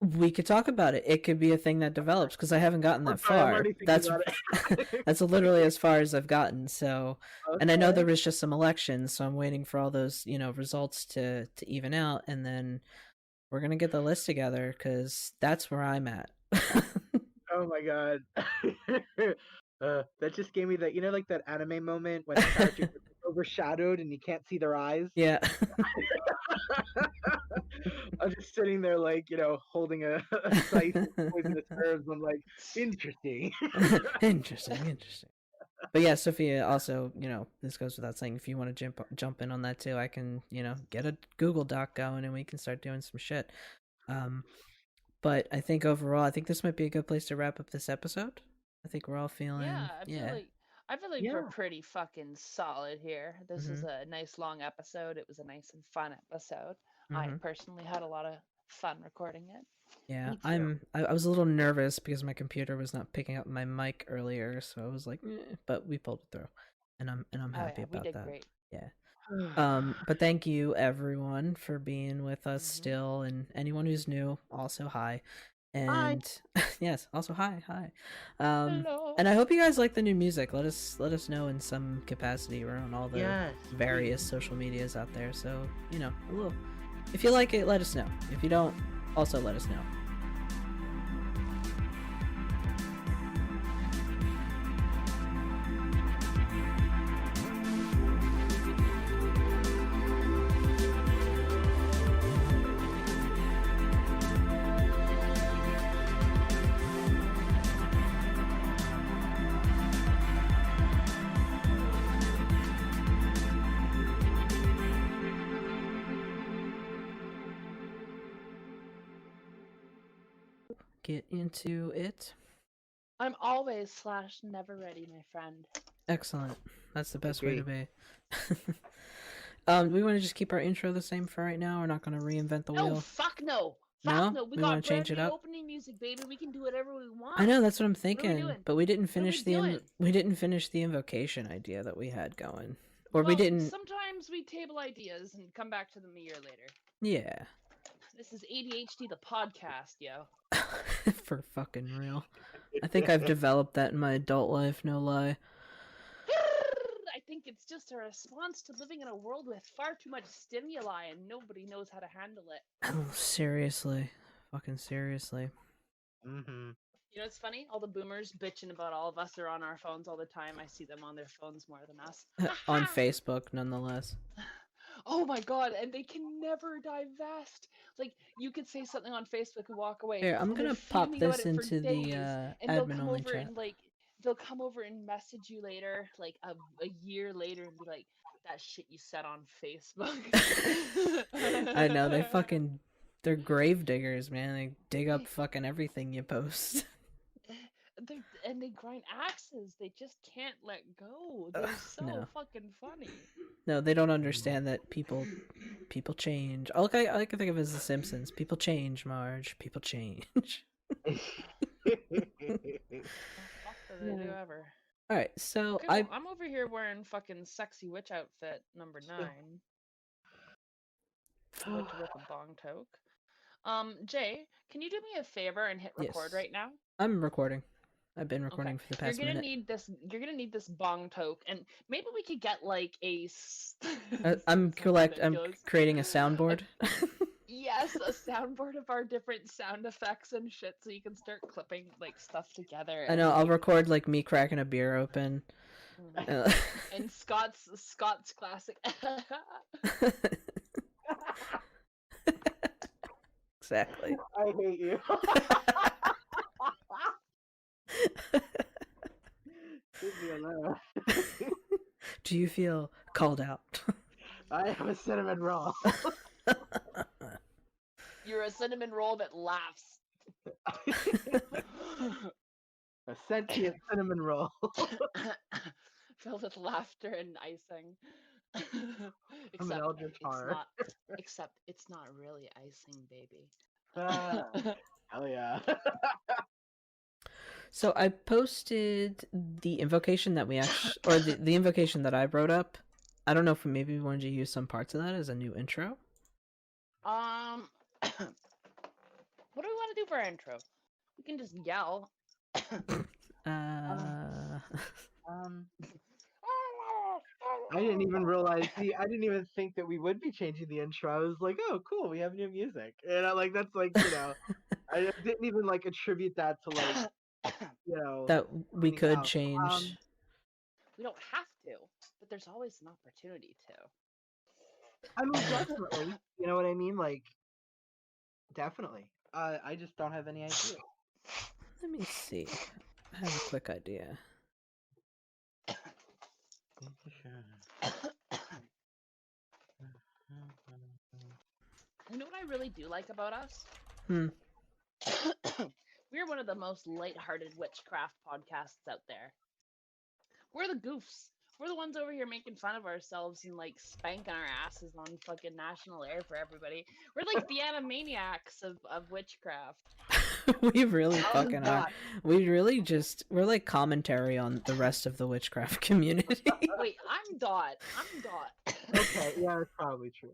Speaker 1: We could talk about it. It could be a thing that develops because I haven't gotten
Speaker 3: I'm
Speaker 1: that
Speaker 3: sorry, I'm
Speaker 1: far.
Speaker 3: already thinking
Speaker 1: That's
Speaker 3: about it.
Speaker 1: that's literally as far as I've gotten. So, and I know
Speaker 3: Okay.
Speaker 1: there was just some elections, so I'm waiting for all those, you know, results to even out, and then we're gonna get the list together because that's where I'm at.
Speaker 3: Oh my god. That just gave me that like that anime moment when a character gets overshadowed and you can't see their eyes.
Speaker 1: Yeah.
Speaker 3: I'm just sitting there like, holding a scythe of poisonous herbs. I'm like, interesting.
Speaker 1: Interesting. But yeah, Sophia, also, you know, this goes without saying, if you want to jump in on that too, I can, you know, get a Google Doc going and we can start doing some shit. But I think overall, I think this might be a good place to wrap up this episode. I think we're all
Speaker 2: Yeah,
Speaker 1: feeling,
Speaker 2: I feel
Speaker 1: yeah.
Speaker 2: like I feel like we're
Speaker 3: Yeah.
Speaker 2: pretty fucking solid here. This is
Speaker 1: Mhm.
Speaker 2: a nice long episode. It was a nice and fun episode. I
Speaker 1: Mhm.
Speaker 2: personally had a lot of fun recording it.
Speaker 1: Yeah,
Speaker 3: Me too.
Speaker 1: I was a little nervous because my computer was not picking up my mic earlier, so I was like, but we pulled it through, and I'm
Speaker 2: Oh
Speaker 1: happy
Speaker 2: yeah, we
Speaker 1: about
Speaker 2: did
Speaker 1: that.
Speaker 2: great.
Speaker 1: Yeah. But thank you everyone for being with us
Speaker 2: Hmm.
Speaker 1: still, and anyone who's new, also hi. And yes, also hi.
Speaker 2: Hello.
Speaker 1: And I hope you guys like the new music. Let us know in some capacity. We're on all the
Speaker 3: Yes,
Speaker 1: various social medias out there, so a little. If you like it, let us know. If you don't, also let us know. Get into it.
Speaker 2: I'm always / never ready, my friend.
Speaker 1: Excellent. That's the best
Speaker 3: Agree.
Speaker 1: way to be. We want to just keep our intro the same for right now. We're not going to reinvent the
Speaker 2: No,
Speaker 1: wheel.
Speaker 2: fuck no.
Speaker 1: No?
Speaker 2: Fuck no. We
Speaker 1: We
Speaker 2: got
Speaker 1: wanna change
Speaker 2: brand
Speaker 1: it
Speaker 2: new
Speaker 1: up?
Speaker 2: opening music, baby. We can do whatever we want.
Speaker 1: I know, that's what I'm
Speaker 2: are we
Speaker 1: thinking,
Speaker 2: doing?
Speaker 1: but we didn't
Speaker 2: What are we
Speaker 1: finish
Speaker 2: doing?
Speaker 1: we didn't finish the invocation idea that we had going, or we
Speaker 2: Well,
Speaker 1: didn't.
Speaker 2: Sometimes we table ideas and come back to them a year later.
Speaker 1: Yeah,
Speaker 2: This is ADHD, the podcast, yo.
Speaker 1: for fucking real. I think I've developed that in my adult life, no lie.
Speaker 2: I think it's just a response to living in a world with far too much stimuli and nobody knows how to handle it.
Speaker 1: Oh, seriously, fucking seriously.
Speaker 3: Mm-hmm.
Speaker 2: You know, it's funny. All the boomers bitching about all of us are on our phones all the time. I see them on their phones more than us.
Speaker 1: On Facebook, nonetheless.
Speaker 2: Oh my god, and they can never divest. Like, you could say something on Facebook and walk away.
Speaker 1: Here, I'm
Speaker 2: and they're
Speaker 1: gonna pop
Speaker 2: fuming about
Speaker 1: this
Speaker 2: it for
Speaker 1: into
Speaker 2: days,
Speaker 1: the
Speaker 2: and they'll
Speaker 1: admin
Speaker 2: come
Speaker 1: only
Speaker 2: over
Speaker 1: chat.
Speaker 2: and they'll come over and message you later, like a year later, and be like, "That shit you said on Facebook."
Speaker 1: I know, they're grave diggers, man. They dig up fucking everything you post.
Speaker 2: And they grind axes. They just can't let go. They're so
Speaker 1: no.
Speaker 2: fucking funny.
Speaker 1: No, they don't understand that people change. I like to think of it as The Simpsons. People change, Marge. People change.
Speaker 2: Fuck do they do ever.
Speaker 1: All right, so
Speaker 2: Okay, well, I'm over here wearing fucking sexy witch outfit number 9. About to rip a bong toke. Jay, can you do me a favor and hit record
Speaker 1: Yes.
Speaker 2: right now?
Speaker 1: I'm recording. I've been recording for the past
Speaker 2: You're gonna
Speaker 1: minute.
Speaker 2: need this. You're gonna need this bong toke, and maybe we could get like a.
Speaker 1: I'm creating a soundboard.
Speaker 2: Yes, a soundboard of our different sound effects and shit, so you can start clipping like stuff together.
Speaker 1: I know. I'll record like me cracking a beer open.
Speaker 2: And Scott's classic.
Speaker 1: Exactly.
Speaker 3: I hate you. Leave me alone.
Speaker 1: Do you feel called out?
Speaker 3: I am a cinnamon roll.
Speaker 2: You're a cinnamon roll that laughs.
Speaker 3: A sentient cinnamon roll.
Speaker 2: Filled with laughter and icing.
Speaker 3: I'm an eldritch horror.
Speaker 2: Except it's not really icing, baby.
Speaker 3: Hell yeah.
Speaker 1: So I posted the invocation that we actually, or the invocation that I wrote up. I don't know if maybe we wanted to use some parts of that as a new intro.
Speaker 2: What do we want to do for our intro? We can just yell.
Speaker 3: I didn't even realize. See, I didn't even think that we would be changing the intro. I was like, "Oh, cool, we have new music," and that's like, I didn't even like attribute that to like,
Speaker 1: that we could
Speaker 3: out.
Speaker 1: change.
Speaker 2: We don't have to, but there's always an opportunity to.
Speaker 3: I mean, definitely. You know what I mean? Like, definitely. I just don't have any idea.
Speaker 1: Let me see. I have a quick idea.
Speaker 2: You know what I really do like about us?
Speaker 1: We're
Speaker 2: one of the most lighthearted witchcraft podcasts out there. We're the goofs. We're the ones over here making fun of ourselves and like spanking our asses on fucking national air for everybody. We're like the Animaniacs of witchcraft.
Speaker 1: We really fucking are. We're like commentary on the rest of the witchcraft community.
Speaker 2: Wait, I'm Dot.
Speaker 3: Okay, yeah, that's probably true.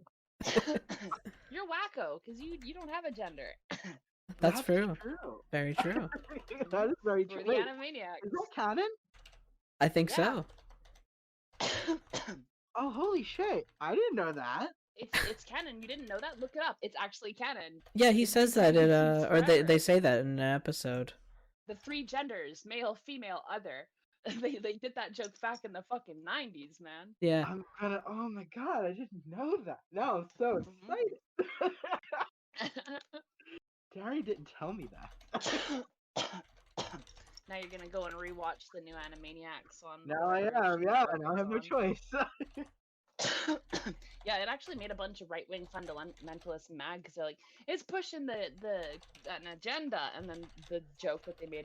Speaker 2: You're wacko, because you don't have a gender.
Speaker 1: That's true.
Speaker 3: true.
Speaker 1: Very true.
Speaker 3: That is very
Speaker 2: For
Speaker 3: true.
Speaker 2: the
Speaker 3: Wait,
Speaker 2: Animaniacs.
Speaker 3: is that canon?
Speaker 1: I think
Speaker 2: Yeah.
Speaker 1: so.
Speaker 3: Oh, holy shit! I didn't know that.
Speaker 2: It's canon. You didn't know that? Look it up. It's actually canon.
Speaker 1: Yeah, he
Speaker 2: It's
Speaker 1: says
Speaker 2: been
Speaker 1: that in
Speaker 2: canon since
Speaker 1: or they
Speaker 2: forever.
Speaker 1: say that in an episode.
Speaker 2: The 3 genders, male, female, other. They did that joke back in the fucking 90s, man.
Speaker 1: Yeah.
Speaker 3: I'm gonna. Oh my god! I didn't know that. Now I'm so excited. Gary didn't tell me that.
Speaker 2: Now you're gonna go and rewatch the new Animaniacs on.
Speaker 3: Now I
Speaker 2: whatever
Speaker 3: am.
Speaker 2: streaming
Speaker 3: Yeah,
Speaker 2: service
Speaker 3: now I have no
Speaker 2: on.
Speaker 3: choice.
Speaker 2: Yeah, it actually made a bunch of right-wing fundamentalists mad because they're like, it's pushing an agenda, and then the joke that they made